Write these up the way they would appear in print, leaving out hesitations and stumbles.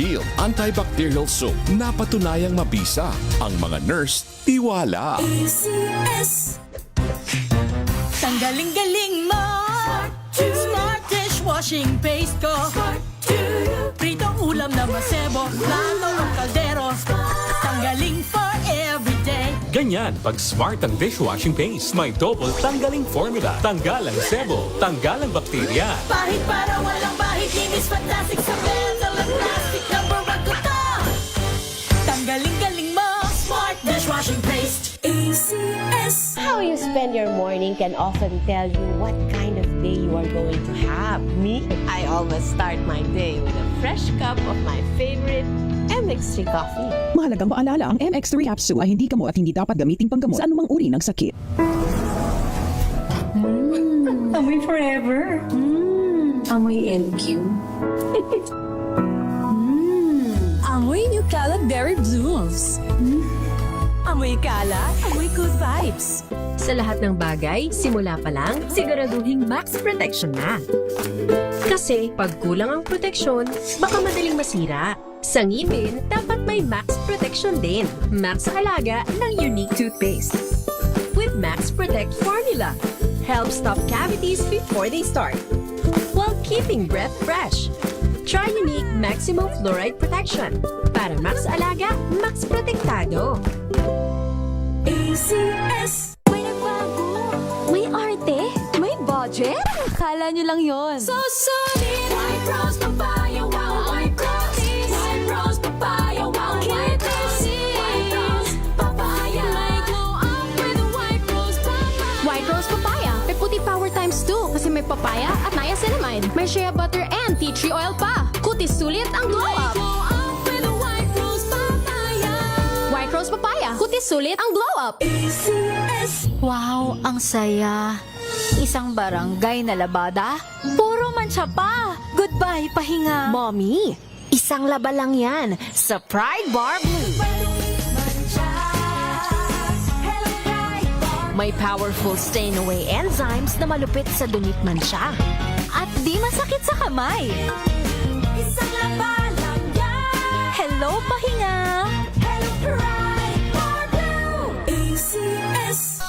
Shield Antibacterial Soap. Napatunayang mabisa. Ang mga nurse, tiwala. ACS. Tanggaling-galing mo. Smart dishwashing paste ko. Pritong ulam na masebo. Plato o kaldero. Tanggaling for everyday. Ganyan pag smart ang dishwashing paste. May double tanggaling formula. Tanggal ang sebo, tanggal ang bakterya. Pahit para walang bahid. Linis fantastic sa metal at plastic. Number one ko to. Tanggaling-galing mo. Smart dishwashing paste. ACS. How you spend your morning can often tell you what kind of day you are going to have. Me, I always start my day with a fresh cup of my favorite MX3 coffee. Mahalagang paalala, ang MX3 capsule ay hindi gamot at hindi dapat gamiting panggamot sa anumang uri ng sakit. Amoy forever. Amoy LQ. Amoy New Calad Berry Blooms. Amoy kalat, amoy good vibes. Sa lahat ng bagay, simula pa lang, siguraduhing max protection na. Kasi pag kulang ang proteksyon, baka madaling masira. Sa ngipin, dapat may max protection din. Max sa halaga ng unique toothpaste. With Max Protect formula, helps stop cavities before they start, while keeping breath fresh. Try unique maximum fluoride protection. Para max alaga, max protektado. ACS. May nagbago. May arte? May budget? Akala nyo lang yon. So solid. White rose papaya, wow, white rose. White rose papaya, wow, white rose. White rose papaya. May glow up with a white rose papaya. White Rose Papaya. May puti power times 2 kasi may papaya at niacinamide. May shea butter and tea tree oil pa. Kutis sulit ang glow up. Glow up with a white rose papaya. White Rose Papaya. Kutis sulit ang glow up. ACS. Wow, ang saya. Isang barangay na labada, puro mancha pa. Goodbye, pahinga. Mommy, isang laba lang yan sa Pride Bar Blue. May powerful stain-away enzymes na malupit sa dunit mancha. At di masakit sa kamay. Isang laba lang yan. Hello, pahinga. Hello, Pride Bar Blue. ACS.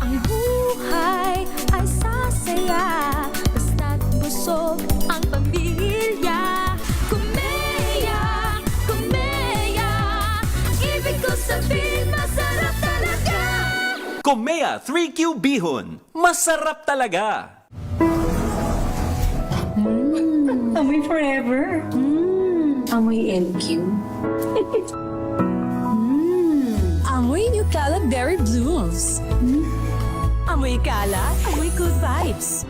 Ang buhay ay sasaya. Basta't busog ang pamilya. Kumeya, kumeya. Ibig ko sabihin, masarap talaga. Komea 3Q Bihon. Masarap talaga. Amoy forever. Amoy LQ. Amoy New Calad Berry Blooms. Amoy kalat, amoy good vibes.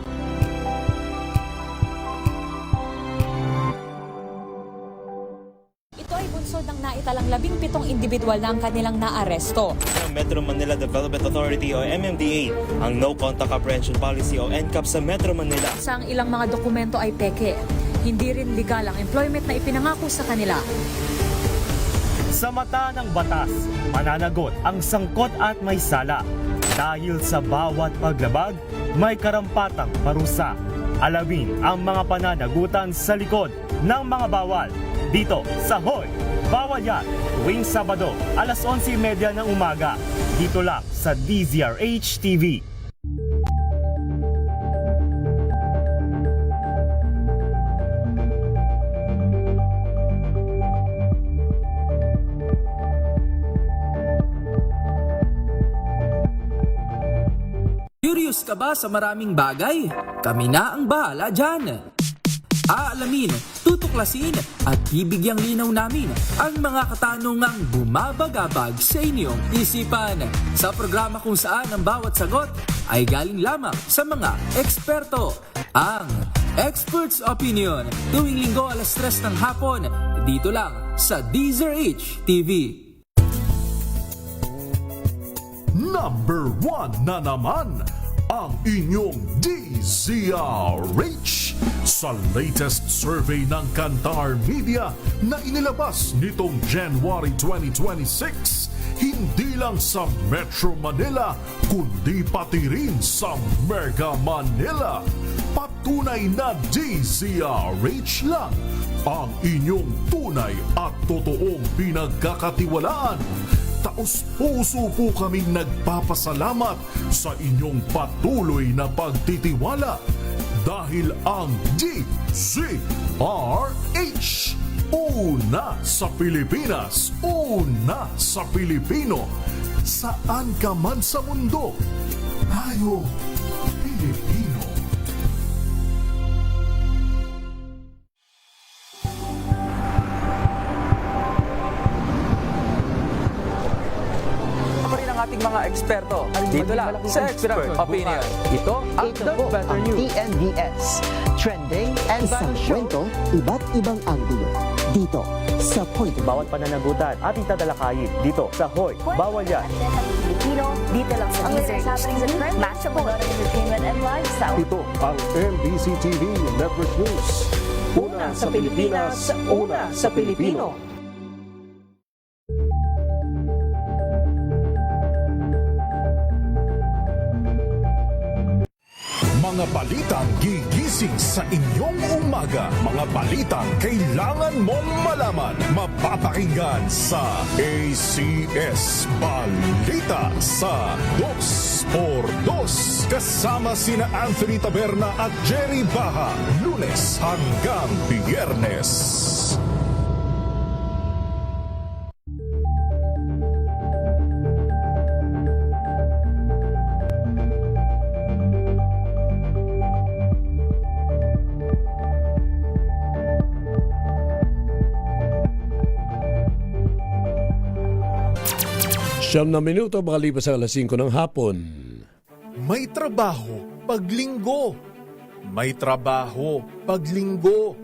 Ito ay bunsod ng naitalang 17 individual na ang kanilang naaresto. Ng Metro Manila Development Authority o MMDA ang No Contact Apprehension Policy o NCAP sa Metro Manila. Sa ang ilang mga dokumento ay peke. Hindi rin legal ang employment na ipinangako sa kanila. Sa mata ng batas, mananagot ang sangkot at may sala. Dahil sa bawat paglabag, may karampatang parusa. Alamin ang mga pananagutan sa likod ng mga bawal. Dito sa Hoy! Bawal Yan! Tuwing Sabado, alas 11:30 ng umaga. Dito lang sa DZRH TV. Curious ka ba sa maraming bagay? Kami na ang bahala dyan. Aalamin, tutuklasin at bibigyang linaw namin ang mga katanungang bumabagabag sa inyong isipan. Sa programa kung saan ang bawat sagot ay galing lamang sa mga eksperto. Ang Expert's Opinion, tuwing linggo alas 3 ng hapon, dito lang sa DZRH TV. Number 1 na naman ang inyong DZRH sa latest survey ng Kantar Media na inilabas nitong January 2026. Hindi lang sa Metro Manila kundi pati rin sa Mega Manila. Patunay na DZRH lang ang inyong tunay at totoong pinagkakatiwalaan. Taos-puso po kaming nagpapasalamat sa inyong patuloy na pagtitiwala dahil ang DZRH, una sa Pilipinas, una sa Pilipino. Saan ka man sa mundo, tayo Pilipino. Ating mga eksperto. Dito lang sa Expert Opinion. Ito ang The Better News. TNVS. Trending and Isang kwento, iba't ibang anggulo. Dito sa Point. Bawat pananagutan ating tatalakayin dito sa Hoy. Bawal yan. Pilipino, dito lang sa research happenings and trends, matchable entertainment and lifestyle. Ito ang MBC TV Network News. Una sa Pilipinas, una sa Pilipino. Mga balitang gigising sa inyong umaga. Mga balitang kailangan mong malaman. Mapapakinggan sa ACS Balita sa 2x2. Kasama sina Anthony Taberna at Jerry Baha. Lunes hanggang Biyernes. Siyam na minuto, makalipas ang alas 5 ng hapon. May trabaho paglinggo. May trabaho paglinggo.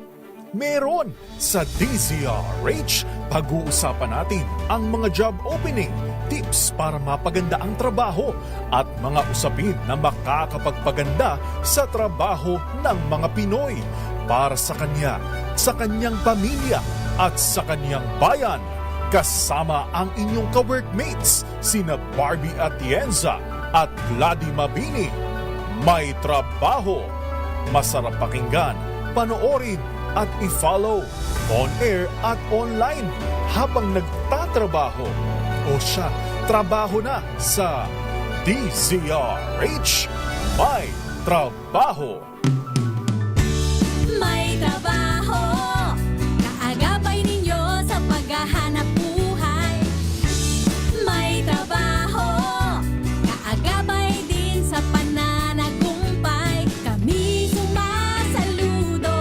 Meron sa DZRH. Pag-uusapan natin ang mga job opening, tips para mapaganda ang trabaho at mga usapin na makakapagpaganda sa trabaho ng mga Pinoy para sa kanya, sa kanyang pamilya at sa kanyang bayan. Kasama ang inyong ka-workmates, sina Barbie Atienza at Gladys Mabini. May trabaho. Masarap pakinggan, panoorin at i-follow on-air at online habang nagtatrabaho o siya trabaho na sa DZRH. May trabaho. May trabaho. Kaagapay ninyo sa paghahanap buhay. May trabaho. Kaagapay din sa pananagumpay. Kami sumasaludo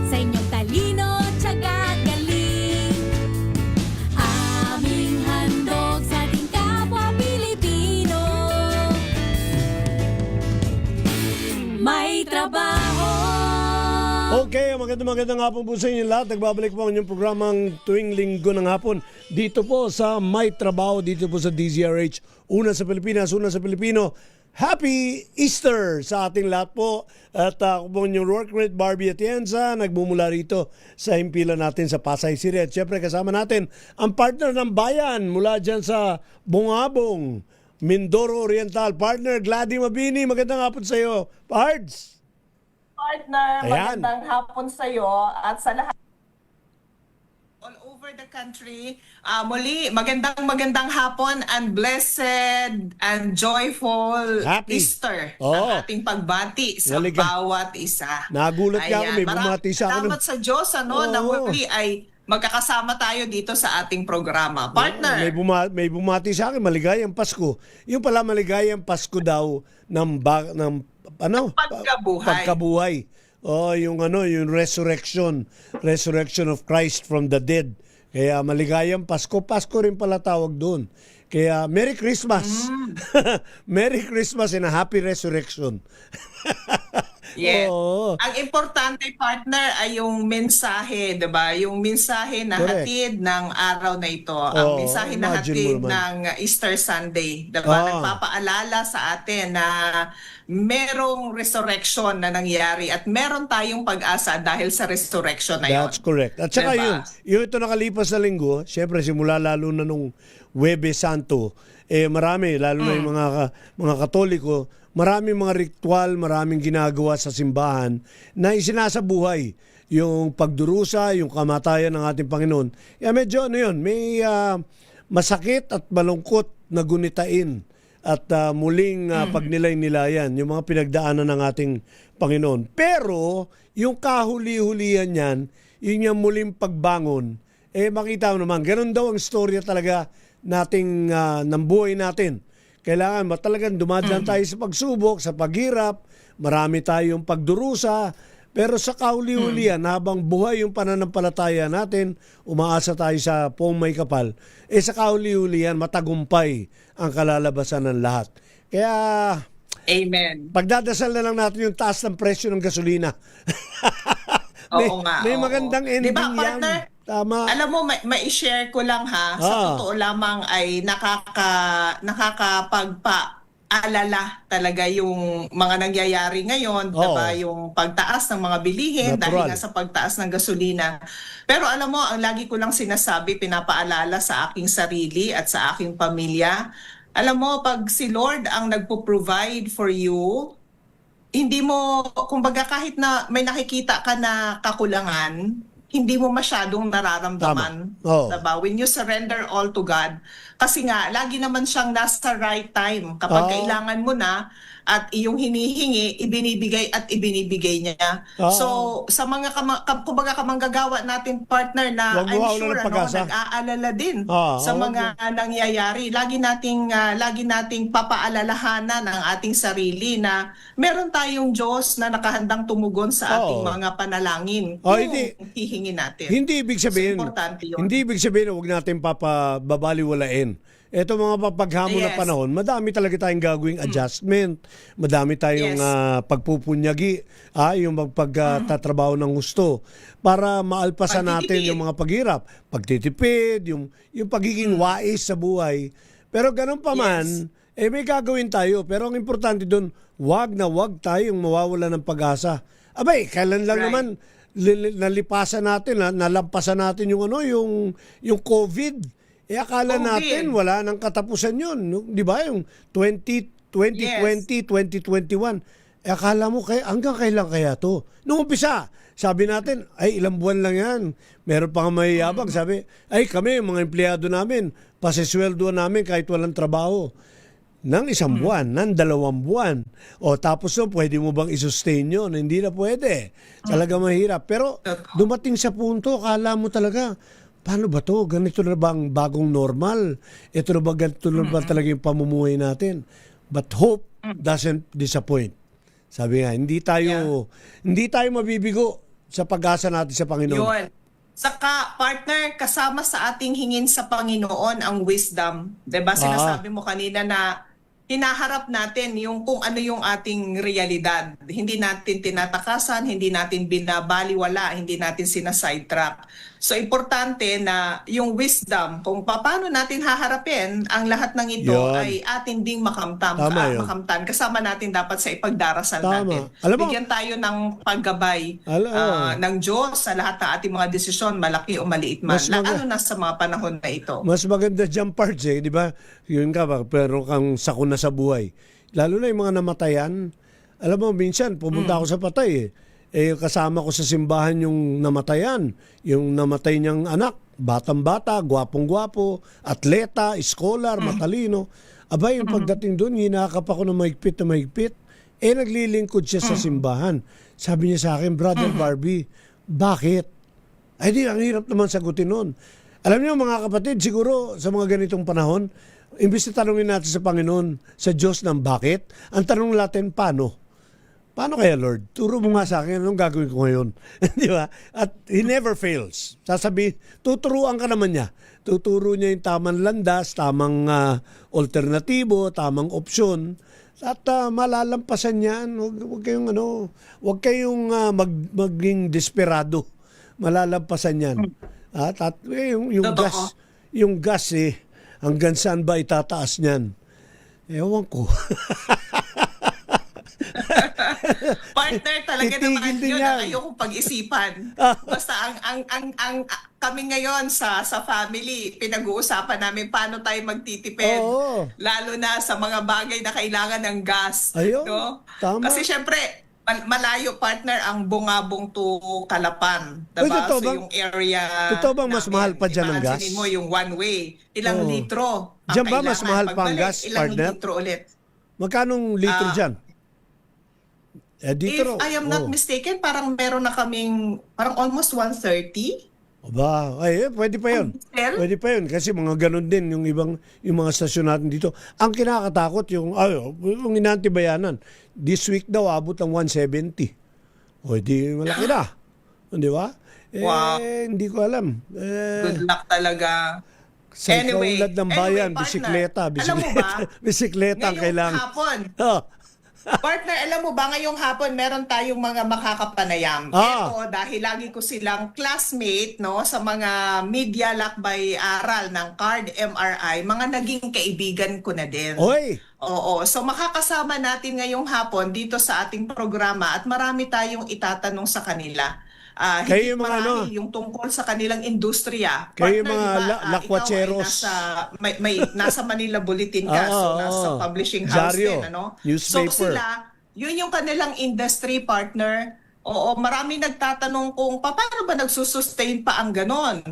sa inyong talino, tiyaga at galing. Aming handog sa ating kapwa Pilipino. May trabaho. Okay, magandang hapon po sa inyo lahat. Nagbabalik po ang inyong programang tuwing linggo ng hapon. Dito po sa May Trabaho, dito po sa DZRH. Una sa Pilipinas, una sa Pilipino. Happy Easter sa ating lahat po. At ako po inyong workmate Barbie Atienza, nagmumula rito sa himpilan natin sa Pasay City. At syempre kasama natin ang partner ng bayan mula dyan sa Bungabong, Mindoro Oriental. Partner Gladys Mabini, magandang hapon sa iyo. Pards! Partner, Ayan. magandang hapon sa iyo at sa lahat all over the country. Muli, magandang hapon and blessed and joyful Happy Easter Oh. ang ating pagbati sa bawat isa. Nagulat ka ako, may Maraming bumati sa akin. salamat sa Diyos na Oo. muli ay magkakasama tayo dito sa ating programa. Partner, May bumati sa akin, maligayang Pasko. Yung pala maligayang Pasko daw ng pagkabuhay. Pagkabuhay. Oh, yung yung resurrection of Christ from the dead. Kaya maligayang Pasko, Pasko rin pala tawag doon. Kaya Merry Christmas. Merry Christmas and a happy resurrection. yes. Oo. Ang importante, partner, ay yung mensahe, 'di ba? Yung mensahe na Correct. hatid ng araw na ito, ang Oo, mensahe na imagine hatid mo naman. ng Easter Sunday, 'di ba? Ah. Nagpapaalala sa atin na merong resurrection na nangyari at meron tayong pag-asa dahil sa resurrection na 'yon. That's correct. At saka Diba? yung ito nakalipas na linggo, syempre simula lalo na nung Huwebes Santo, marami, lalo na yung mga Katoliko, maraming mga ritual, maraming ginagawa sa simbahan na isinasabuhay yung pagdurusa, yung kamatayan ng ating Panginoon. Medyo may masakit at malungkot na gunitain at muling pagnilay-nilayan yung mga pinagdaanan ng ating Panginoon. Pero yung kahuli-hulihan niyan, yun yung muling pagbangon, makita mo naman, ganun daw ang storya talaga nating ng buhay natin. Kailangan talagang dumadaan tayo sa pagsubok, sa paghirap, marami tayong pagdurusa, pero sa kahuli-hulihan, habang buhay yung pananampalataya natin, umaasa tayo sa poong may kapal, sa kahuli-hulihan, matagumpay ang kalalabasan ng lahat. Kaya, Amen. pagdadasal na lang natin yung taas ng presyo ng gasolina. May magandang ending diba, partner? yan. Tama. Alam mo, mai-share ko lang ha, sa totoo lamang ay nakakapagpaalala talaga yung mga nangyayari ngayon, diba? Yung pagtaas ng mga bilihin dahil nga sa pagtaas ng gasolina. Pero alam mo, ang lagi ko lang sinasabi, pinapaalala sa aking sarili at sa aking pamilya, alam mo, pag si Lord ang nagpo-provide for you, hindi mo, kumbaga kahit na may nakikita ka na kakulangan, hindi mo masyadong nararamdaman. Diba? When you surrender all to God. Kasi nga, lagi naman siyang nasa right time. Kapag kailangan mo na, at iyong hinihingi, ibinibigay niya. So, sa mga kumbaga kamanggagawa natin partner na I'm sure nag-aalala din sa mga nangyayari. Lagi nating papaalalahanan ang ating sarili na meron tayong Diyos na nakahandang tumugon sa ating mga panalangin. Hihingin natin. Hindi ibig sabihin, hindi ibig sabihin na huwag natin babaliwalain. Ito mga papaghamon na panahon, madami talaga tayong gagawing adjustment. Madami tayong pagpupunyagi, yung pagtatrabaho ng gusto para maalpasan natin yung mga paghirap, pagtitipid, yung pagiging wais sa buhay. Pero ganun pa man, may gagawin tayo. Pero ang importante doon, wag tayong mawawala ng pag-asa. Abay, kailan lang naman nalipasan natin, nalampasan natin yung COVID. Akala natin wala nang katapusan yun. Di ba? Yung 2020, 2021. Akala mo, hanggang kailan kaya to? Nung umpisa, sabi natin, ilang buwan lang yan. Meron pa nga mayayabang. Sabi, kami, mga empleyado namin, pasisweldo namin kahit walang trabaho. Nang 1 buwan, nang 2 buwan. Tapos pwede mo bang isustain yun? Hindi na pwede. Talaga mahirap. Pero dumating sa punto, akala mo talaga, paano ba to? Ganito na ba ang bagong normal? Ito na ba ganito na ba talaga yung pamumuhay natin? But hope doesn't disappoint. Sabi nga, hindi tayo mabibigo sa pag-asa natin sa Panginoon. Yun. Saka, partner, kasama sa ating hingin sa Panginoon ang wisdom. Diba? Sinasabi mo kanina na hinaharap natin yung kung ano yung ating realidad. Hindi natin tinatakasan, hindi natin binabaliwala, hindi natin sinasidetrack. So, importante na yung wisdom, kung paano natin haharapin ang lahat ng ito ay atin ding makamtan. Kasama natin dapat sa ipagdarasal natin. Bigyan tayo ng paggabay ng Diyos sa lahat ng ating mga desisyon, malaki o maliit man. Na sa mga panahon na ito. Mas maganda dyan parts di ba? Yun ka ba, pero kang sakuna sa buhay. Lalo na yung mga namatayan. Alam mo, minsan, pumunta ako sa patay kasama ko sa simbahan yung namatayan. Yung namatay niyang anak, batang-bata, gwapong-gwapo, atleta, scholar, matalino. Abay, yung pagdating doon, hinakap ako ng mahigpit na mahigpit. Naglilingkod siya sa simbahan. Sabi niya sa akin, Brother Barbie, bakit? Ang hirap naman sagutin nun. Alam niyo mga kapatid, siguro sa mga ganitong panahon, imbis na tanungin natin sa Panginoon, sa Diyos ng bakit, ang tanong natin, paano? Paano kaya, Lord? Turo mo nga sa akin, anong gagawin ko ngayon? Di ba? At he never fails. Sasabihin, tuturuan ka naman niya. Tuturo niya yung tamang landas, tamang alternatibo, tamang opsyon. At malalampasan yan. Huwag kayong maging desperado. Malalampasan yan. At yung gas hanggang saan ba itataas niyan? Ewan ko. Partner, talaga Titigil naman din yun yan. ang ayokong pag-isipan. Basta ang kami ngayon sa family, pinag-uusapan namin paano tayo magtitipid. Oo. Lalo na sa mga bagay na kailangan ng gas. Ayun, No? tama. Kasi syempre, malayo partner ang Bungabong to Calapan. Uy, Diba? totoo So bang- yung area totoo bang mas namin, mahal pa dyan ang gas? imagine mo yung one way. Ilang Oo. litro ang Diyan ba mas kailangan. mahal pa ang Pagbalik, gas, ilang partner? litro ulit. Magkanong litro Ah, dyan? Dito If I am not mistaken, parang meron na kaming parang almost 130. Aba, pwede pa yun. Pwede pa yun kasi mga ganun din yung mga stasyon natin dito. Ang kinakatakot yung inantibayanan. This week daw abot ang 170. O di malaki na. Di ba? Wow. Hindi ko alam. Good luck talaga. Sa Anyway, kaulad ng bayan, partner, bisikleta. alam mo ba, Bisikleta ang ngayong kailangan. hapon, Oh. partner, alam mo ba, ngayong hapon meron tayong mga makakapanayam. Ito, dahil lagi ko silang classmate no, sa mga media lakbay aral ng CARD MRI, mga naging kaibigan ko na din. Oy! Oo, so makakasama natin ngayong hapon dito sa ating programa at marami tayong itatanong sa kanila. Kayo Higit yung mga marami yung tungkol sa kanilang industriya. Kayo yung Partner, mga diba, lakwacheros. ikaw ay nasa Manila Bulletin ka, so nasa publishing house Diaryo, din. Ano? newspaper. So sila, yun yung kanilang industry partner. Oo, marami nagtatanong kung paano ba nagsusustain pa ang ganon.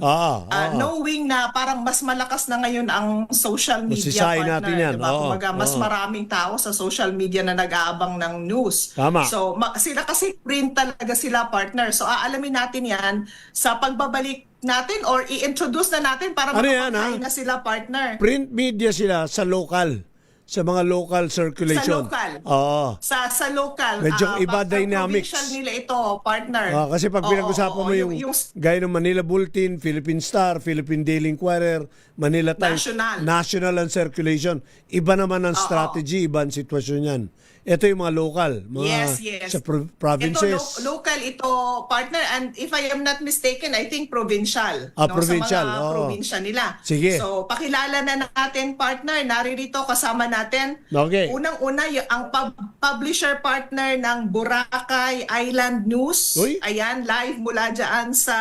Knowing na parang mas malakas na ngayon ang social media Masisahin partner. natin yan. Diba? Kumbaga, mas maraming tao sa social media na nag-aabang ng news. Tama. So, sila kasi print talaga sila partner. So, aalamin natin yan sa pagbabalik natin or i-introduce na natin para makapagkain na sila partner. Print media sila sa local. Sa mga local circulation. Sa local. Oo. Sa local. Medyo iba dynamics. Provincial nila ito, partner. Kasi pag pinag-usapan mo yung gaya ng Manila Bulletin, Philippine Star, Philippine Daily Inquirer, Manila Times, national ang circulation. Iba naman ang strategy, iba ang sitwasyon yan. Ito yung mga local, mga yes. sa provinces. Ito, local ito, partner. And if I am not mistaken, I think provincial. Provincial. Sa mga probinsya nila. Sige. So, pakilala na natin, partner. Naririto kasama natin. Okay. Unang-una, ang publisher partner ng Boracay Island News. Uy. Ayan, live mula dyan sa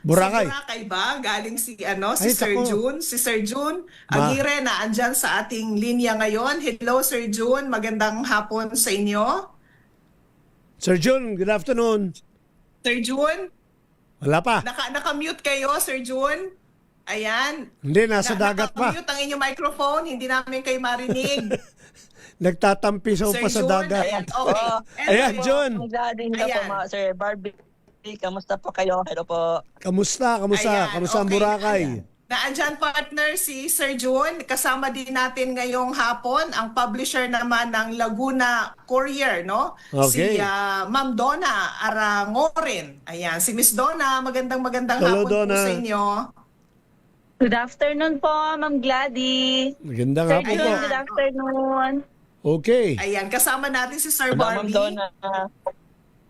Boracay. Sa Boracay ba? Galing si Ay, tako. Sir June Aguirre na andyan sa ating linya ngayon. Hello, Sir June. Magandang hapon sa inyo. Sir June, good afternoon. Sir June? Wala pa. Naka-mute kayo, Sir June? Ayan. Hindi, nasa dagat pa. Naka-mute ang inyong microphone. Hindi namin kayo marinig. Nagtatampisaw pa sa June, dagat. ayan, okay. Ayan, June. Ayan. Sir Barbie, kamusta po kayo? Hello po. Kamusta? Ayan, Kamusta ang okay. Boracay? Naandyan partner si Sir June. Kasama din natin ngayong hapon ang publisher naman ng Laguna Courier, no? Okay. Si Ma'am Donna Arangoren. Ayan, si Miss Donna, magandang Hello, hapon Donna. po sa inyo. Good afternoon po, Ma'am Gladys. Magandang Sir hapon po. June, good afternoon. Okay. Ayan, kasama natin si Sir Ma'am Barbie. Donna.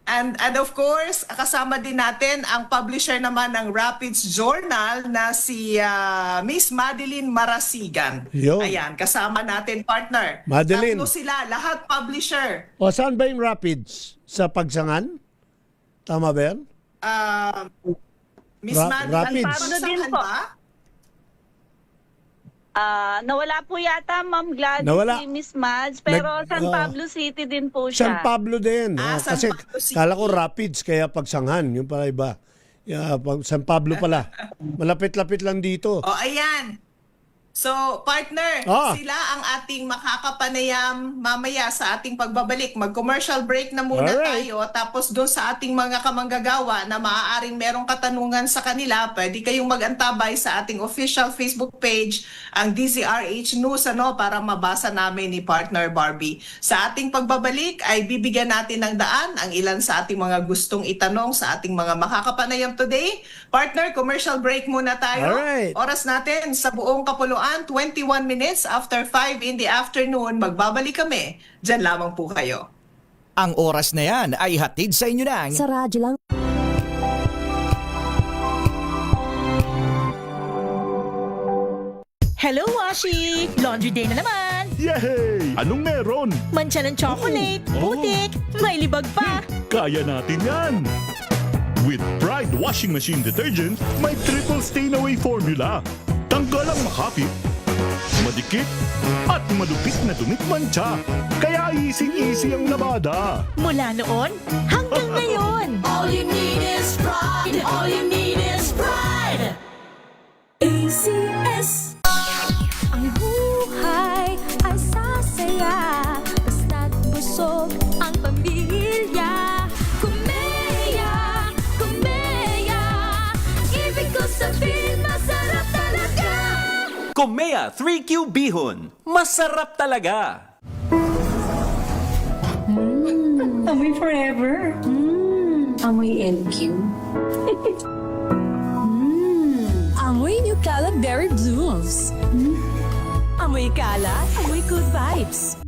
And of course, kasama din natin ang publisher naman ng Rapids Journal na si Miss Madeline Marasigan. Yun. Ayan, kasama natin partner. Madeline. Tatlo sila, lahat publisher. O, saan ba yung Rapids? Sa Pagsangan? Tama ba yan? Miss Madeline, Rapids. San Pablo din saan po. ba? Nawala po yata, Ma'am Gladys, Nawala. si Miss Mads, pero San Pablo City din po San siya. Pablo din. San Kasi Pablo City. kala ko Rapids, kaya Pagsanghan. Yung pala iba. San Pablo pala. Malapit-lapit lang dito. O, ayan. So, partner, sila ang ating makakapanayam mamaya sa ating pagbabalik. Mag-commercial break na muna tayo. Tapos doon sa ating mga kamanggagawa na maaaring merong katanungan sa kanila, pwede kayong mag-antabay sa ating official Facebook page, ang DZRH News, para mabasa namin ni Partner Barbie. Sa ating pagbabalik ay bibigyan natin ng daan ang ilan sa ating mga gustong itanong sa ating mga makakapanayam today. Partner, commercial break muna tayo. Alright. Oras natin sa buong kapuluan, 21 minutes after 5 in the afternoon. Magbabalik kami. Diyan lamang po kayo. Ang oras na yan ay hatid sa inyo ng Sa radyo lang. Hello, Washi! Laundry day na naman! Yay! Anong meron? Mancha ng chocolate, putik, may libag pa. Kaya natin yan! With Pride Washing Machine Detergent, may triple stain away formula. Tanggal ang makapit, madikit, at madupit na dumit mancha. Kaya easy-easy ang labada. Mula noon hanggang ngayon. All you need is pride. All you need is pride. ACS. Ang buhay ay sasaya, basta't busog ang pamilya. Kumeya, kumeya, ibig ko sabihin masarap talaga. Komea 3Q Bihon. Masarap talaga. Amoy forever. Amoy LQ. Amoy New Cala Berry Blooms. Amoy kalat, amoy good vibes.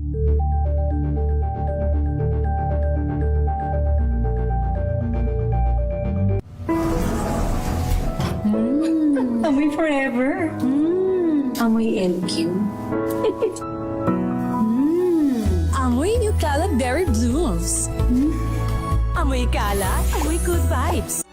Amoy forever. Amoy LQ. Amoy New Cala Berry Blooms. Amoy kalat, amoy good vibes.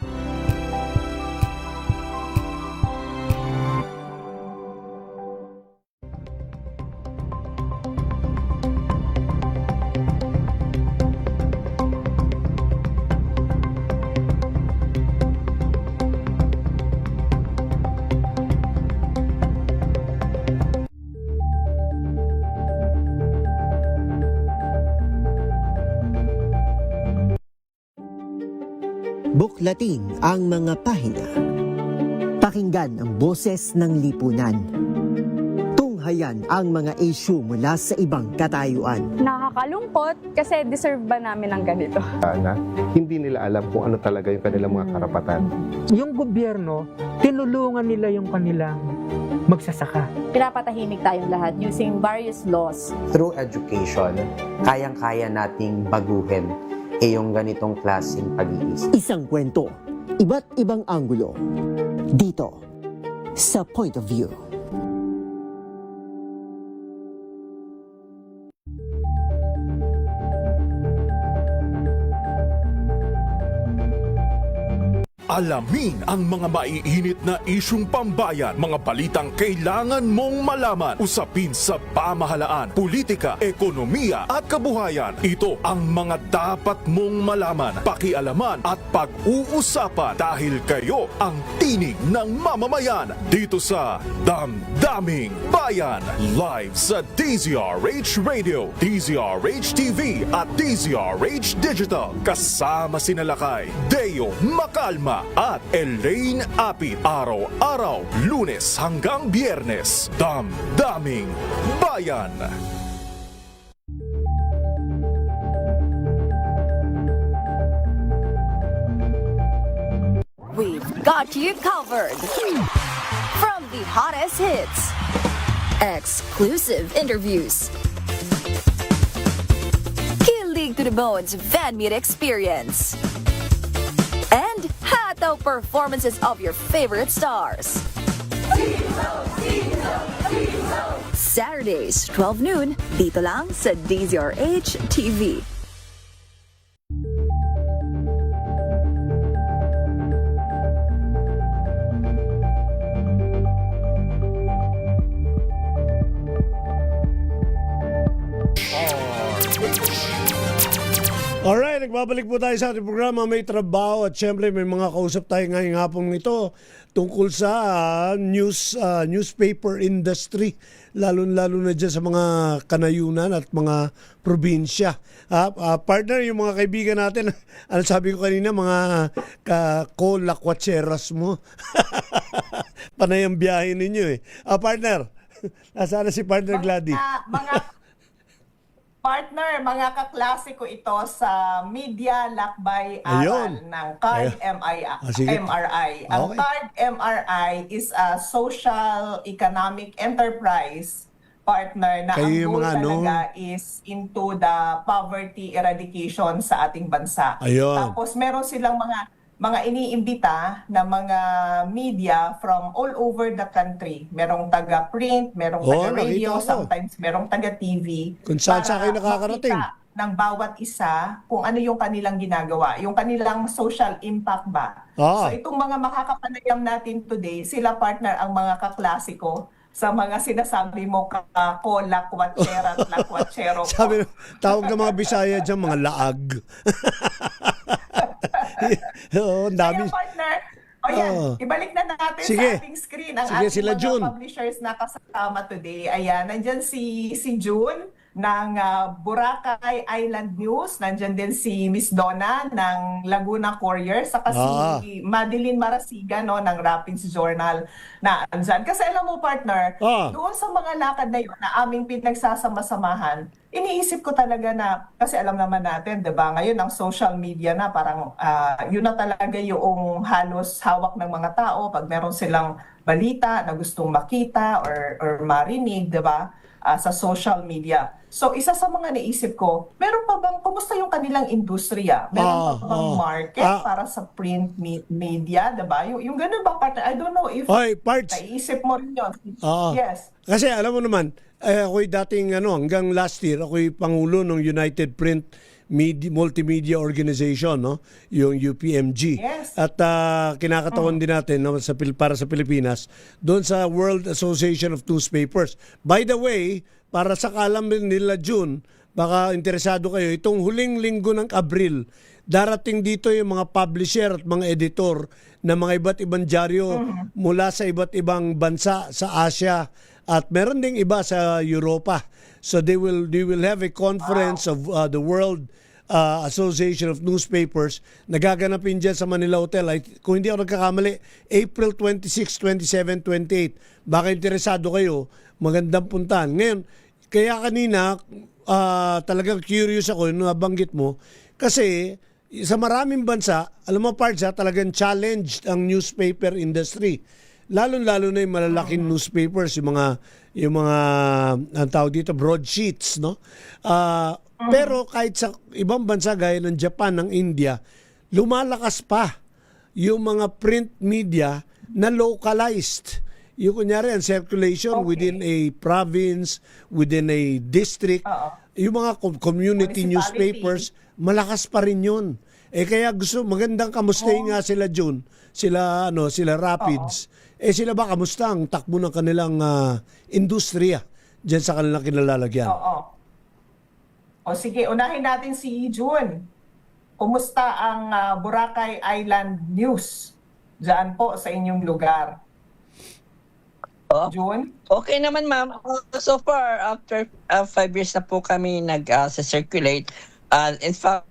Buklatin ang mga pahina. Pakinggan ang boses ng lipunan. Tunghayan ang mga issue mula sa ibang katayuan. Nakakalungkot kasi deserve ba namin ng ganito? Na hindi nila alam kung ano talaga yung kanilang mga karapatan. Yung gobyerno, tinulungan nila yung kanilang magsasaka. Pinapatahimik tayong lahat using various laws. Through education, kayang-kaya nating baguhin yung ganitong klaseng pag-iisip. Isang kwento, iba't ibang anggulo. Dito, sa Point of View. Alamin ang mga maiinit na isyung pambayan, mga balitang kailangan mong malaman, usapin sa pamahalaan, politika, ekonomiya at kabuhayan. Ito ang mga dapat mong malaman, pakialaman at pag-uusapan dahil kayo ang tinig ng mamamayan dito sa Damdaming Bayan. Live sa DZRH Radio, DZRH TV at DZRH Digital. Kasama sina Lakay, Deo Macalma at Elaine Apit. Araw-araw, Lunes hanggang Biyernes. Damdaming Bayan. We've got you covered. From the hottest hits, exclusive interviews, kilig to the bones fan meet experience, and hataw performances of your favorite stars. Saturdays, 12 noon, dito lang sa DZRH TV. Alright, nagbabalik po tayo sa ating programa, May Trabaho, at syempre may mga kausap tayo ngayong hapon ito tungkol sa newspaper industry, lalo na dyan sa mga kanayunan at mga probinsya. Partner, yung mga kaibigan natin, ano sabi ko kanina, mga ko-lakwatseras mo. Panay ang biyahe ninyo eh. Partner, nasaan na si Partner Gladys? Partner, mga kaklase ko ito sa Media Lakbay Aral ng CARD MRI. Ang CARD MRI is a social economic enterprise, partner, na ang goal talaga is into the poverty eradication sa ating bansa. Ayun. Tapos meron silang mga mga iniimbita na mga media from all over the country. Merong taga-print, merong taga-radio, nakita ko. sometimes merong taga-TV. Kung saan sa kayo nakakarating. Makita ng bawat isa kung ano yung kanilang ginagawa, yung kanilang social impact ba. So itong mga makakapanayam natin today, sila partner ang mga kaklasiko sa mga sinasabi mo ko, lakwatser at lakwatsero ko. Sabi, tawag ng mga Bisaya dyan, mga laag. Oo, ang dami. Kaya partner, yan, ibalik na natin sa ating screen ang ating sila mga June. publishers na kasama today. Ayan, nandyan si June ng Boracay Island News. Nandyan din si Miss Donna ng Laguna Courier. Saka si Madeline Marasigan ng Rapids Journal na andyan. Kasi alam mo partner, doon sa mga lakad na yun na aming pinagsasama-samahan, iniisip ko talaga na, kasi alam naman natin, diba, ngayon ang social media na parang yun na talaga yung halos hawak ng mga tao pag meron silang balita na gustong makita or marinig, diba, sa social media. So, isa sa mga naisip ko, meron pa bang, kumusta yung kanilang industriya? Meron pa bang market para sa print media, diba? Yung ganun ba, partner? I don't know if naisip mo rin yun. Yes. Kasi alam mo naman, ako'y dating hanggang last year, ako'y pangulo ng United Print Multimedia Organization, no? Yung UPMG. Yes. At kinakatawan din natin para sa Pilipinas doon sa World Association of Newspapers. By the way, para sa kalam nila June, baka interesado kayo, itong huling linggo ng Abril, darating dito yung mga publisher at mga editor na mga iba't ibang dyaryo mula sa iba't ibang bansa sa Asia at meron ding iba sa Europa. So they will have a conference of the World Association of Newspapers na gaganapin dyan sa Manila Hotel. Kung hindi ako nagkakamali, April 26, 27, 28. Baka interesado kayo, magandang puntahan. Ngayon, kaya kanina, talagang curious ako yung nabanggit mo kasi sa maraming bansa, alam mo parts talagang challenged ang newspaper industry. Lalo-lalo na yung malalaking newspapers, yung mga ang tawag dito, broadsheets, no? Pero kahit sa ibang bansa gaya ng Japan, ng India, lumalakas pa yung mga print media na localized. Yung kunyari, ang circulation within a province, within a district, yung mga community newspapers, malakas pa rin yun. Kaya magandang kamustahin nga sila June, sila Rapids. Sila ba kamusta ang takbo ng kanilang industriya diyan sa kanilang kinalalagyan? O sige, unahin natin si June. Kumusta ang Boracay Island News diyan po sa inyong lugar? June? Okay naman ma'am. So far, after 5 years na po kami nag-circulate. In fact,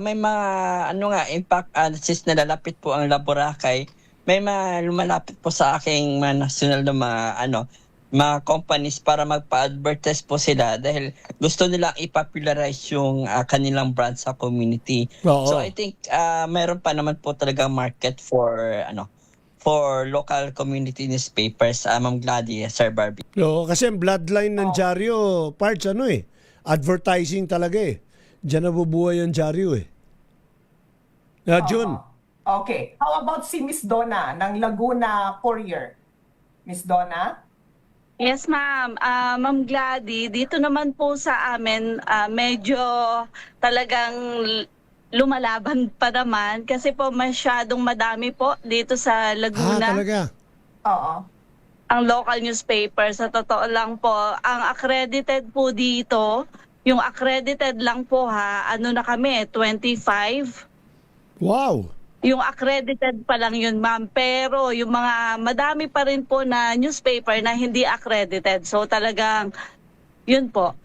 may mga impact since nalalapit po ang Boracay, may mga lumalapit po sa aking mga national na mga companies para magpa-advertise po sila dahil gusto nilang i-popularize yung kanilang brand sa community. So I think mayroon pa naman po talaga market for local community newspapers, Ma'am Gladys, Sir Barbie. Kasi ang bloodline ng dyaryo, parts advertising talaga Diyan nabubuhay ang dyaryo June. Okay. How about si Miss Donna ng Laguna Courier? Miss Donna? Yes, ma'am. Ma'am Gladys, dito naman po sa amin, medyo talagang lumalaban pa naman kasi po masyadong madami po dito sa Laguna. Talaga? Oo. Ang local newspaper, sa totoo lang po, ang accredited po dito, yung accredited lang po na kami, 25. Wow! Yung accredited pa lang yun, ma'am. Pero yung mga madami pa rin po na newspaper na hindi accredited. So talagang, yun po.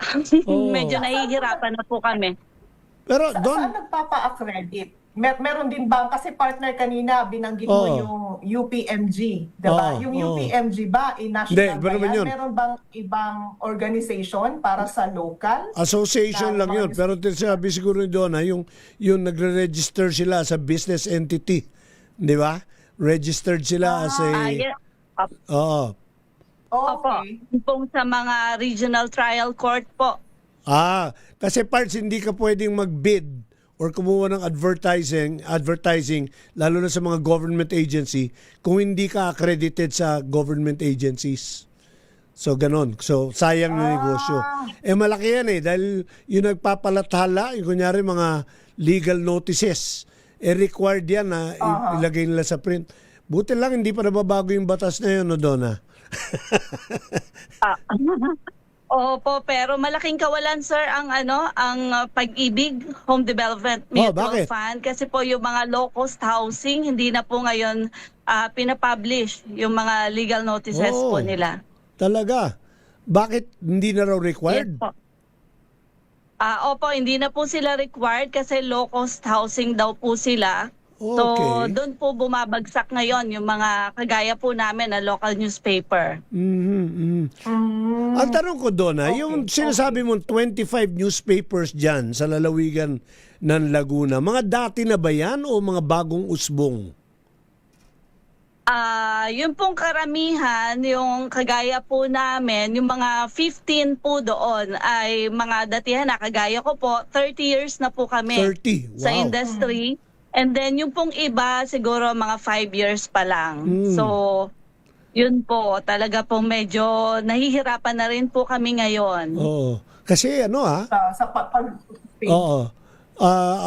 Medyo nahihirapan na po kami. Pero saan nagpapa-accredit? Meron din ba, kasi partner kanina, binanggit mo yung UPMG. Diba? Yung UPMG ba, national ba yan? Meron bang ibang organization para sa local? Association lang yun. Pero sabi siguro doon, yung nagre-register sila sa business entity. Di ba? Registered sila as a... Opo. Pong sa mga regional trial court po. Kasi parts hindi ka pwedeng mag-bid or kumuha ng advertising, lalo na sa mga government agency, kung hindi ka accredited sa government agencies. So, ganon. So, sayang yung negosyo. Malaki yan dahil yung nagpapalathala, yung kunyari mga legal notices, required yan na ilagay nila sa print. Buti lang, hindi pa nababago yung batas na yun, no, Donna? Opo, pero malaking kawalan sir ang Pag-ibig Home Development Mutual Fund kasi po yung mga low cost housing hindi na po ngayon pinapublish yung mga legal notices po nila. Talaga? Bakit hindi na raw required? Yes po. Opo, hindi na po sila required kasi low cost housing daw po sila. So, doon po bumabagsak ngayon yung mga kagaya po namin na local newspaper. Ang tanong ko, Donna, yung sinasabi mo 25 newspapers dyan sa lalawigan ng Laguna, mga dati na ba yan o mga bagong usbong? Yung pong karamihan, yung kagaya po namin, yung mga 15 po doon ay mga datihan na kagaya ko po, 30 years na po kami 30? Wow. Sa industry. And then yung pong iba siguro mga 5 years pa lang. So yun po, talaga po medyo nahihirapan na rin po kami ngayon. Oo. Kasi Sa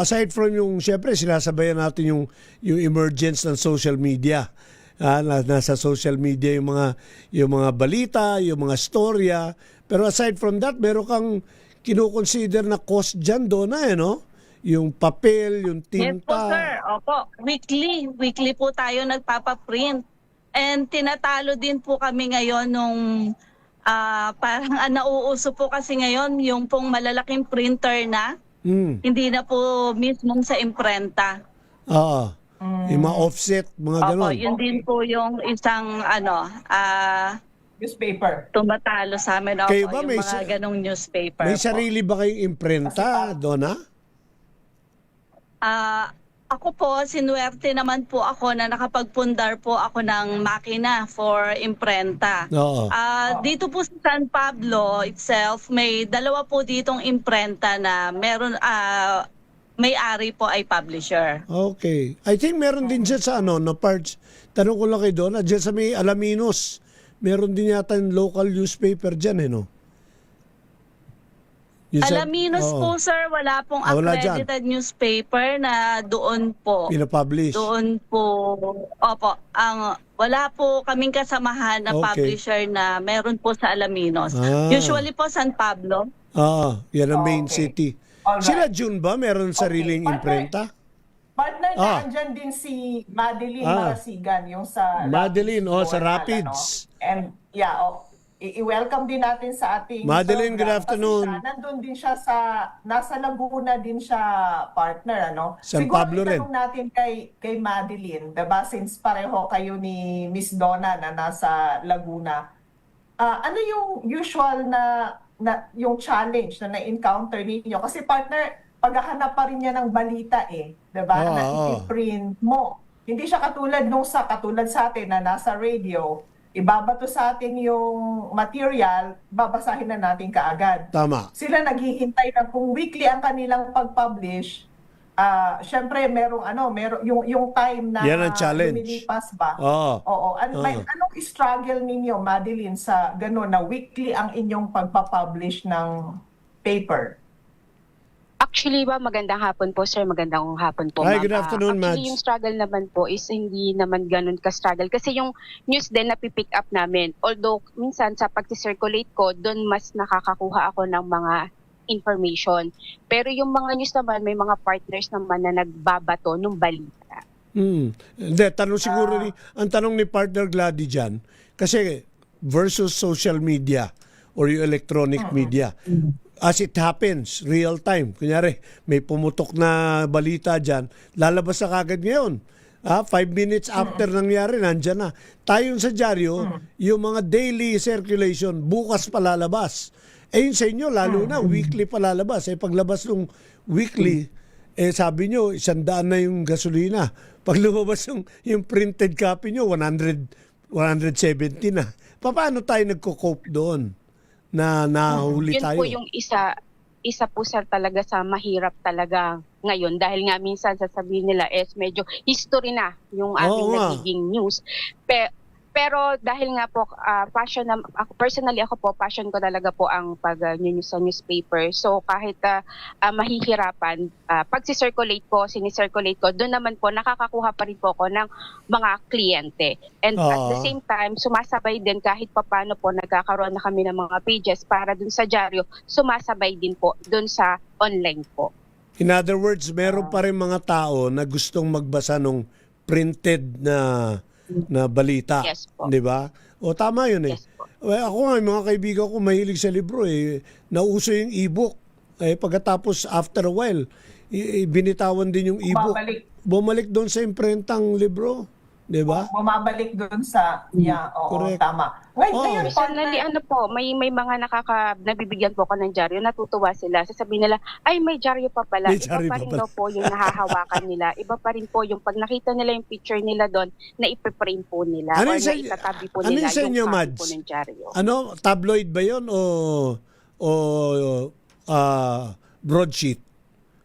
aside from yung, syempre, sinasabayan natin yung emergence ng social media. Nasa social media yung mga balita, yung mga storya. Pero aside from that, meron kang kinukonsider na cost dyan doon no? Yung papel, yung tinta. Yes po, sir. Opo. Weekly po tayo nagpapaprint. And tinatalo din po kami ngayon nung parang nauuso po kasi ngayon yung pong malalaking printer na. Hindi na po mismong sa imprenta. Yung mga offset, mga ganon. Opo, yun din po yung isang newspaper. Tumatalo sa amin. Opo, Kayo ba yung may mga ganong newspaper may po. sarili ba kayong imprenta, Donna? Ako po, sinuwerte naman po ako na nakapagpundar po ako ng makina for imprenta. Dito po sa San Pablo itself, may dalawa po ditong imprenta na meron, may-ari po ay publisher. Okay. I think meron din dyan sa na parts. Tanong ko lang kay Donna, dyan sa may Alaminos, meron din yata yung local newspaper dyan, no? Alaminos po, sir, wala pong accredited newspaper na doon po. Pinapublish? Doon po, wala po kaming kasamahan na publisher na meron po sa Alaminos. Usually po San Pablo. Yan ang main city. Alright. Sila June ba meron sariling imprenta? Partner, andyan din si Madeline Marasigan, yung sa Madeline, Rapids sa Rapids. And i-welcome din natin sa ating Madeline, good afternoon. Nandun din siya nasa Laguna din siya, partner, San Pablo rin. Siguro natin kay Madeline, diba? Since pareho kayo ni Miss Donna na nasa Laguna, ano yung usual na yung challenge na na-encounter ninyo? Kasi partner, paghahanap pa rin niya ng balita diba? Na i-print mo. Hindi siya katulad katulad sa atin na nasa radio, ibabato sa atin yung material, babasahin na natin kaagad. Tama. Sila naghihintay na kung weekly ang kanilang pag-publish, syempre merong yung time na yan ang challenge. lumilipas ba? Oo. Anong struggle ninyo, Madeline, sa gano'n na weekly ang inyong pagpapublish ng paper? Actually ba, magandang hapon po, sir. Magandang hapon po, Hi, ma'am. good afternoon, Mads. Actually, yung struggle naman po is hindi naman ganun ka-struggle. Kasi yung news din na pipick up namin. Although, minsan sa pag-circulate ko, doon mas nakakakuha ako ng mga information. Pero yung mga news naman, may mga partners naman na nagbabato ng balita. Hindi, ang tanong ni partner Gladys dyan, kasi versus social media or yung electronic media, as it happens, real time. Kunyari, may pumutok na balita dyan, lalabas na kagad ngayon. 5 minutes after nangyari, nandyan na. Tayong sa dyaryo, yung mga daily circulation, bukas pa lalabas. Yun sa inyo, lalo na, weekly pa lalabas. Paglabas ng weekly, sabi nyo, 100 na yung gasolina. Pag lumabas yung printed copy nyo, 170 na. Paano tayo nagko-cope doon? Na nahuli Yun tayo? po yung isa isa po sa talaga sa mahirap talaga ngayon dahil nga minsan sasabihin nila medyo history na yung aming nagiging news. Pero dahil nga po personally ako po passion ko talaga po ang pag-news sa newspaper. So kahit mahihirapan pag sinicirculate ko, doon naman po nakakakuha pa rin po ako ng mga kliyente. And at the same time, sumasabay din kahit papaano po nagkakaroon na kami ng mga pages para dun sa dyaryo, sumasabay din po dun sa online po. In other words, meron pa rin mga tao na gustong magbasa ng printed na balita, yes, po. 'Di ba? O tama 'yun Yes, po. Ako nga, mga kaibigan ko mahilig sa libro nauso yung e-book. Pagkatapos after a while, binitawan din yung e-book. Bumalik doon sa imprentang libro, 'di ba? Bumabalik doon sa Correct. tama. Ngayon, Personally, may mga nabibigyan po ko ng dyaryo, natutuwa sila. Sasabihin nila, ay may dyaryo pa pala. May Iba dyaryo pa pa rin pala. daw po yung nahahawakan nila. Iba pa rin po yung pag nakita nila yung picture nila doon, na ipiprame po nila. Ano or yung sa- na itatabi po ano nila yung sa inyo, yung copy Mads? po ng dyaryo. Tabloid ba 'yon o broadsheet?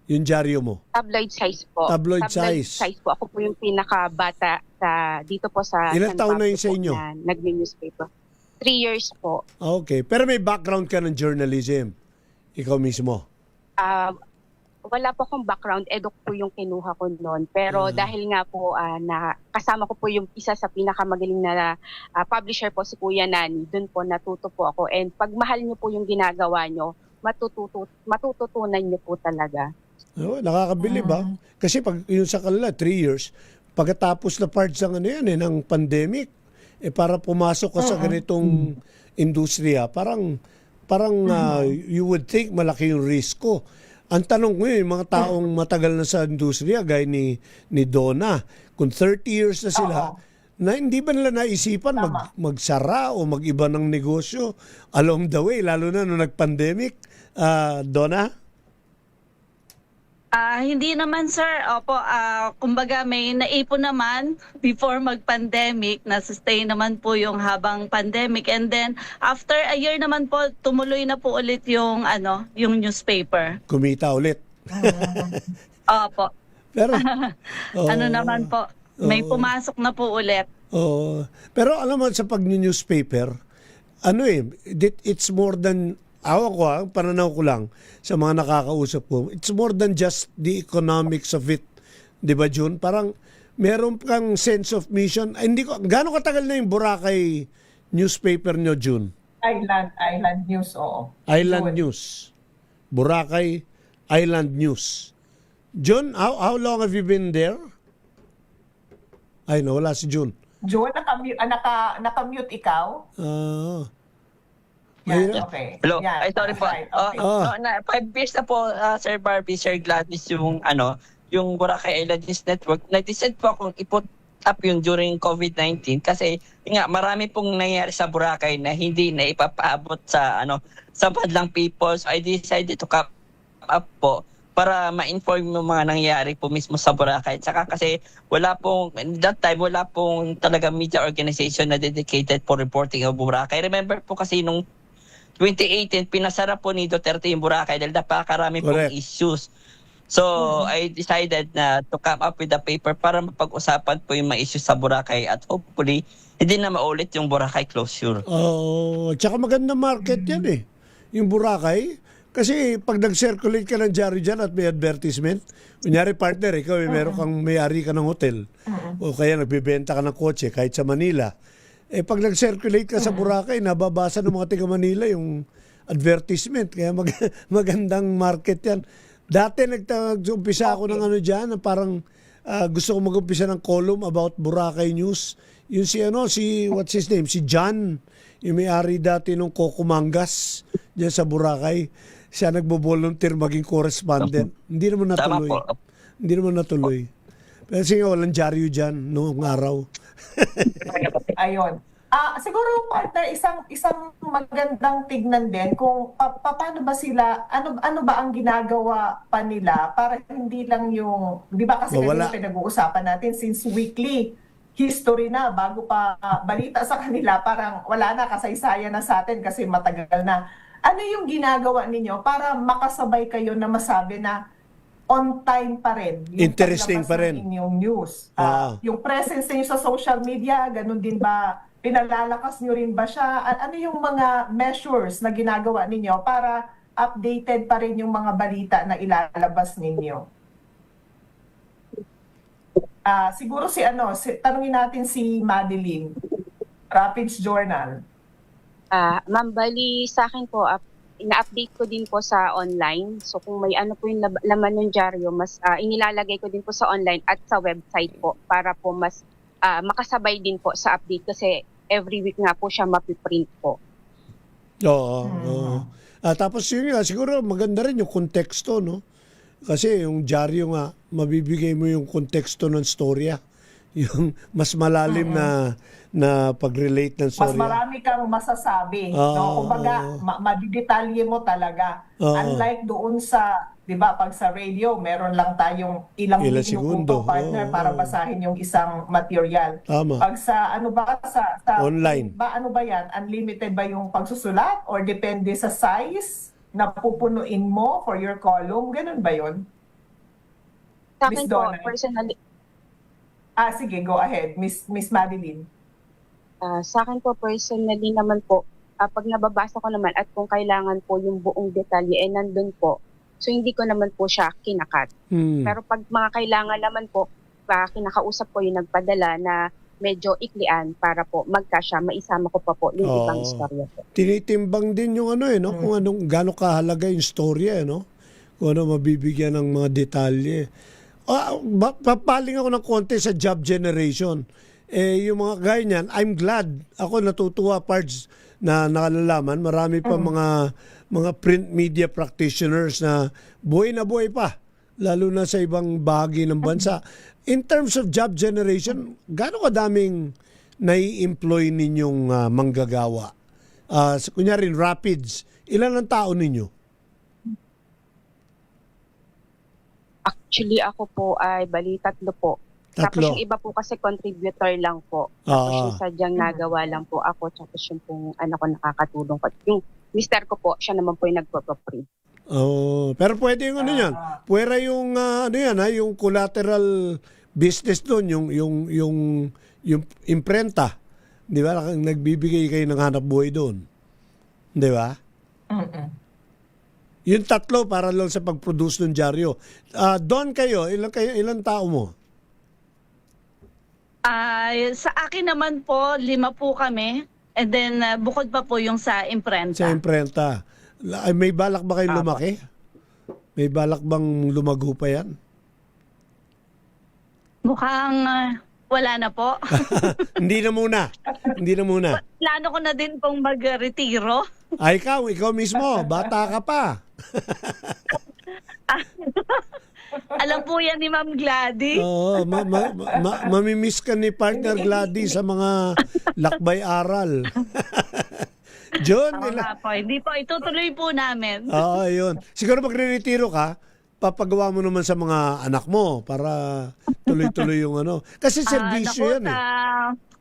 Yung dyaryo mo? Tabloid size po. Tabloid size po. Ako po yung pinakabata dito po sa Ilang San taon na Pablo yun sa po inyo? na nagme-newspaper. 3 years po. Okay. Pero may background ka ng journalism. Ikaw mismo. Wala po akong background, eduk po yung kinuha ko noon. Pero dahil nga po kasama ko po yung isa sa pinakamagaling na publisher po, si Kuya Nani, doon po natuto po ako. And pag mahal niyo po yung ginagawa niyo, matututunan niyo po talaga. Nakakabilib ba? Kasi pag yung sa kanila 3 years, pagkatapos na parts ng pandemic, para pumasok ka sa ganitong industriya, parang you would think malaki yung risko. Ang tanong ko yung mga taong matagal na sa industriya, gaya ni Donna, kung 30 years na sila, na hindi ba nila naisipan magsara o mag-iba ng negosyo along the way, lalo na nung nag-pandemic? Donna? Hindi naman, sir. Opo, kumbaga may naipon naman before mag-pandemic, na-sustain naman po yung habang pandemic. And then, after a year naman po, tumuloy na po ulit yung, yung newspaper. Kumita ulit. Opo. Pero, naman po, may pumasok na po ulit. Pero alam mo, sa pag-newspaper, it's more than, pananaw ko lang sa mga nakakausap ko, it's more than just the economics of it. Di ba, June? Parang meron kang sense of mission. Gaano katagal na yung Boracay newspaper nyo, June? Island News, oo. Island News. Boracay Island News. June, how long have you been there? Ay, no, wala si June. June, nakamute ikaw? Okay. Hello. Yeah, Sorry po. right, okay. 5 years na po, Sir Barbie, Sir Gladys, yung Boracay Island News Network. Nag-decide po akong iput up yun during COVID-19 kasi marami pong nangyari sa Boracay na hindi na ipapaabot sa madlang people. So I decided to come up po para ma-inform yung mga nangyari po mismo sa Boracay. Saka kasi that time, wala pong talaga media organization na dedicated for reporting of Boracay. Remember po kasi nung 2018, pinasara po ni Duterte yung Boracay dahil napakarami pong issues. So, I decided na to come up with a paper para mapag-usapan po yung mga issues sa Boracay at hopefully, hindi na maulit yung Boracay closure. Tsaka maganda market yan yung Boracay. Kasi pag nag-circulate ka ng dyaryo dyan at may advertisement, kunyari partner, ikaw may-ari ka ng hotel o kaya nagbibenta ka ng kotse kahit sa Manila. Pag nag-circulate ka sa Boracay, nababasa ng mga taga Manila yung advertisement. Kaya magandang market yan. Dati nag-umpisa ako ng dyan, parang gusto ko mag-umpisa ng column about Boracay News. Yung what's his name? Si John, yung may-ari dati ng Coco Mangas dyan sa Boracay. Siya nagbo-volunteer maging correspondent. Hindi naman natuloy. Pero sige, walang dyaryo dyan noong araw. Ayun. Siguro partner, isang magandang tignan din kung paano ba sila, ano ba ang ginagawa pa nila para hindi lang yung, di ba kasi kanina pinag-uusapan natin since weekly history na bago pa balita sa kanila, parang wala na, kasaysayan na sa atin kasi matagal na. Ano yung ginagawa ninyo para makasabay kayo na masabi na on time pa rin yung Interesting paglabas pa rin. ng inyong news? Yung presence niyo sa social media, ganun din ba? Pinalalakas niyo rin ba siya? Ano yung mga measures na ginagawa ninyo para updated pa rin yung mga balita na ilalabas ninyo? Siguro tanungin natin si Madeline, Rapids Journal. Ma'am, bali sa akin po, ina-update ko din po sa online. So kung may ano po yung laman ng dyaryo, mas inilalagay ko din po sa online at sa website po para po mas makasabay din po sa update kasi every week nga po siya mapiprint po. Oo. Tapos yun nga, siguro maganda rin yung konteksto, no? Kasi yung dyaryo nga, mabibigay mo yung konteksto ng storya. Yung mas malalim na pag-relate ng Mas storya. marami kang masasabi. No? Kumbaga, madidetalye mo talaga. Unlike doon sa, di ba, pag sa radio, meron lang tayong ilang segundo partner para basahin yung isang material. Tama. Pag sa, sa online. Ano ba yan? Unlimited ba yung pagsusulat? Or depende sa size na pupunuin mo for your column? Ganun ba yun? Sa akin Miss po, Donna. personally, Sige, go ahead. Miss Madeline. sa akin po, personally naman po, pag nababasa ko naman at kung kailangan po yung buong detalye, nandun po. So, hindi ko naman po siya kinakat. Pero pag mga kailangan naman po, kinakausap ko yung nagpadala na medyo iklian para po magkasya, maisama ko pa po yung ibang istorya po. Tinitimbang din yung no? Kung gaano kahalaga yung storya, no? Kung ano mabibigyan ng mga detalye. Papaling ako ng konti sa job generation. Yung mga gaya niyan, I'm glad. Ako natutuwa, Pards, na nakalalaman. Marami pa mga print media practitioners na buhay pa. Lalo na sa ibang bahagi ng bansa. In terms of job generation, gaano kadaming nai-employ ninyong manggagawa? Kunyari, Rapids, ilan ang tao ninyo? Actually, ako po ay bali 3 po. Tapos yung iba po kasi contributor lang po. Tapos yung sadyang nagawa lang po ako. Tapos yung pong ko nakakatulong ko. Yung mister ko po, siya naman po yung nagpo-print. Pero pwede yung yan. Pwera yung yung collateral business doon, yung imprenta. Di ba? Nagbibigay kayo ng hanap buhay doon. Di ba? Yung 3 para lang sa pag-produce ng dyaryo. Doon kayo, ilang tao mo? Sa akin naman po, 5 po kami. And then, bukod pa po yung sa imprenta. Sa imprenta. May balak ba kayong lumaki? May balak bang lumago pa yan? Mukhang wala na po. Hindi na muna. Plano ko na din pong mag-retiro. Ikaw mismo. Bata ka pa. Alam po yan ni Ma'am Gladys. Oo, mamimiss ka ni partner Gladys sa mga lakbay aral. John, Hindi po, itutuloy po namin. Oo, yun. Siguro magre-retiro ka, papagawa mo naman sa mga anak mo para tuloy-tuloy yung Kasi serbisyo yan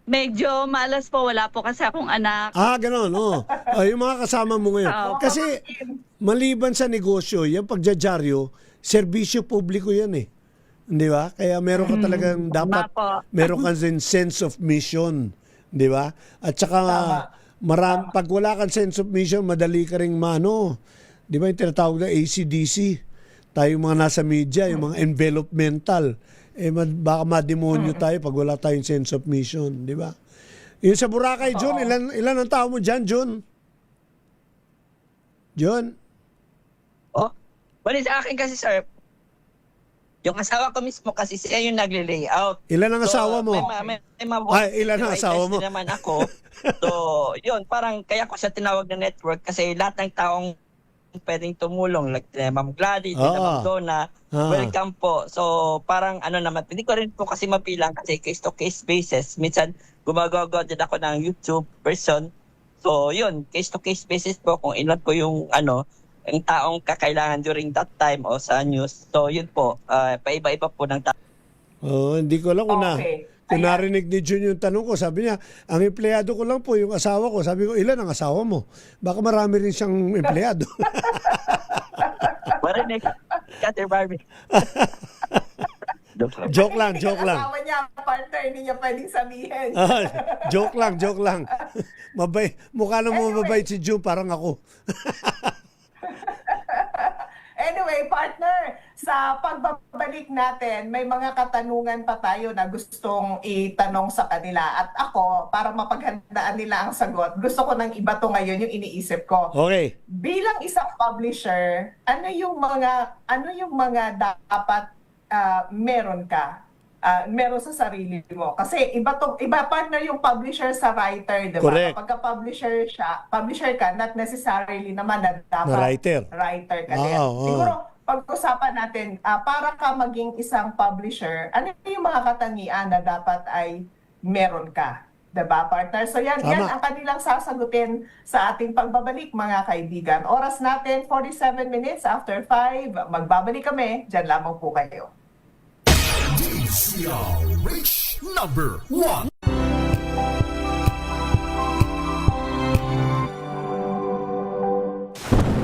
Medyo malas po, wala po kasi akong anak. Ganon, yung mga kasama mo ngayon. Kasi maliban sa negosyo, yung pagjadyaryo, serbisyo publiko yan Di ba? Kaya meron ka talagang dapat, meron ka din sense of mission. Di ba? At saka, pag wala kang sense of mission, madali ka ring di ba yung tinatawag na ACDC? Tayo mga nasa media, yung mga envelopmental. Baka mademonyo tayo pag wala tayong sense of mission, di ba? Yung sa Boracay, John, ilan ang tao mo dyan, John? Bali sa akin kasi, sir, yung asawa ko mismo kasi siya yung nagle-layout. Ilan ang asawa mo? Ilan ang asawa mo? Naman ako. So, yun, parang kaya ko siya tinawag na network kasi lahat ng taong pwedeng tumulong, like Ma'am Gladys, Ma'am Donna, welcome po. So, parang naman, hindi ko rin po kasi mapilang kasi case-to-case basis. Minsan, gumagawa din ako ng YouTube person. So, yun, case-to-case basis po kung ilan po yung ang taong kakailangan during that time o sa news. So, yun po, paiba-iba po ng tao. Hindi ko alam kung narinig ni Jun yung tanong ko, sabi niya, ang empleyado ko lang po yung asawa ko. Sabi ko, ilan ang asawa mo? Baka marami rin siyang empleyado. Marinig, Kate Barbie. Joke lang. Asawa niya, partner, hindi niya pwedeng sabihin. Joke lang. Mukha na mababait si Jun, parang ako. Anyway, partner, sa pagbabalik natin, may mga katanungan pa tayo na gustong itanong sa kanila. At ako, para mapaghandaan nila ang sagot, gusto ko nang iba to ngayon yung iniisip ko. Okay. Bilang isang publisher, ano yung mga dapat meron ka? Meron sa sarili mo. Kasi iba partner yung publisher sa writer, di ba? Correct. Kapag publisher ka, not necessarily naman na dapat writer ka din. Siguro, pag-usapan natin, para ka maging isang publisher, ano yung mga katangian na dapat ay meron ka? Diba, partner? So yan ang kanilang sasagutin sa ating pagbabalik, mga kaibigan. Oras natin, 47 minutes after 5. Magbabalik kami. Diyan lamang po kayo. DZRH number 1.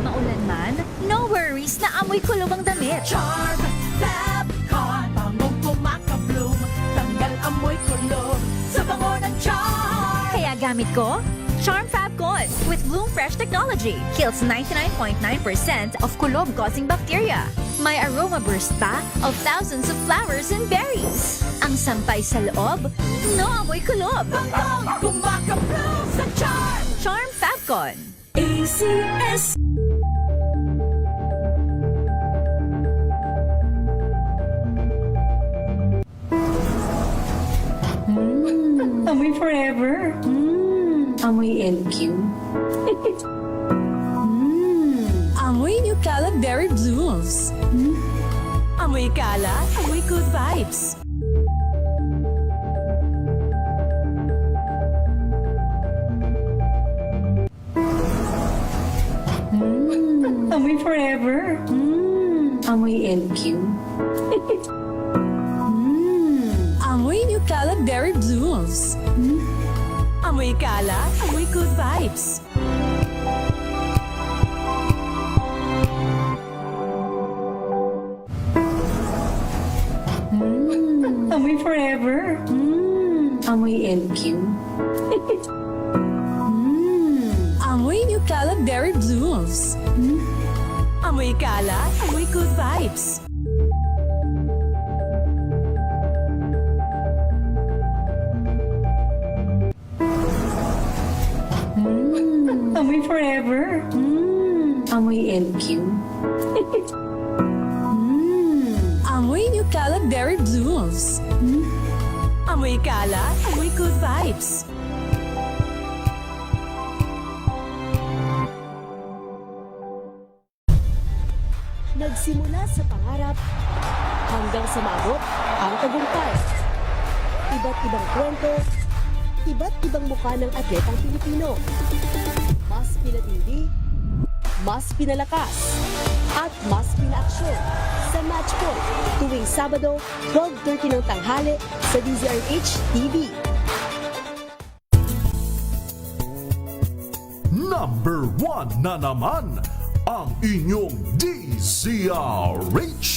Maulan man, no worries na amoy kulog ang damit. Charm Fab Con, bangong kumakabloom, tanggal amoy kulog sa bango ng Charm. Kaya gamit ko, Charm Fab Con with Bloom Fresh technology. Kills 99.9% of kulob-causing bacteria. May aroma burst pa of thousands of flowers and berries. Ang sampay sa loob, no amoy kulob. Bangong kumakabloom sa Charm. Charm Fab Con. ACS. Amoy forever. Amoy LQ. Amoy New Cala Berry Blooms. Amoy Cala, amoy good vibes. Amoy forever. Amoy LQ. Amoy New Cala Berry Blooms. Amoy Cala, amoy good vibes. Amoy forever. Amoy LQ. Amoy New Cala Berry Blooms. Amoy Cala, amoy good vibes. Amoy forever. Amoy LQ. Amoy New Cala Berry Blooms. Amoy Cala, amoy good vibes. Nagsimula sa pangarap hanggang sa maabot ang tagumpay. Iba't ibang kwento, iba't ibang mukha ng atletang Pilipino. Mas pinatindi, mas pinalakas, at mas pinaaksyon sa Match Point tuwing Sabado, 12:30 ng tanghali sa DZRH TV. Number 1 na naman ang inyong DZRH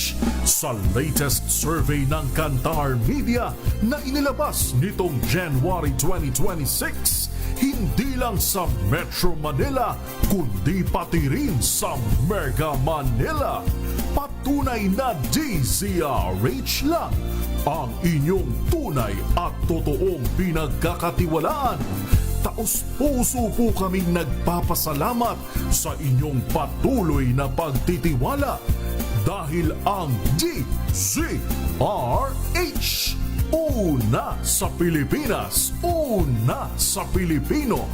sa latest survey ng Kantar Media na inilabas nitong January 2026. Hindi lang sa Metro Manila, kundi pati rin sa Mega Manila. Patunay na DZRH lang ang inyong tunay at totoong pinagkakatiwalaan. Taos-puso po kaming nagpapasalamat sa inyong patuloy na pagtitiwala dahil ang DZRH, una sa Pilipinas, una sa Pilipino,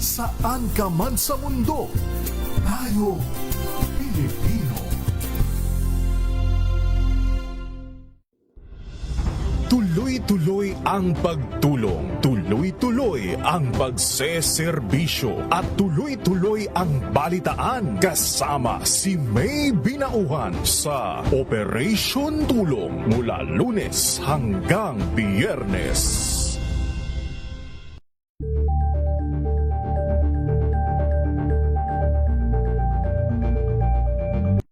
saan ka man sa mundo, tayo Pilipino. Tuloy-tuloy ang pagtulong, tuloy-tuloy ang pagseserbisyo, at tuloy-tuloy ang balitaan kasama si May Binauhan sa Operation Tulong mula Lunes hanggang Biyernes.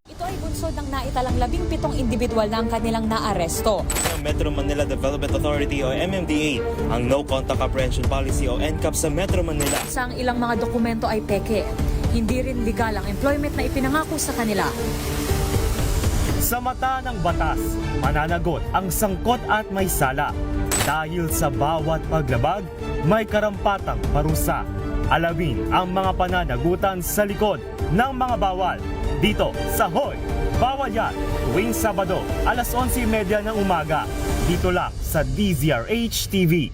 Ito ay bunsod ng naitalang 17 individual na ang kanilang naaresto. Metro Manila Development Authority o MMDA ang No Contact Apprehension Policy o NCAP sa Metro Manila. Sa ilang mga dokumento ay peke. Hindi rin legal ang employment na ipinangako sa kanila. Sa mata ng batas, mananagot ang sangkot at may sala. Dahil sa bawat paglabag, may karampatang parusa. Alamin ang mga pananagutan sa likod ng mga bawal. Dito sa Hoy! Bawal Yan! Tuwing Sabado, alas 11:30 ng umaga. Dito lang sa DZRH TV.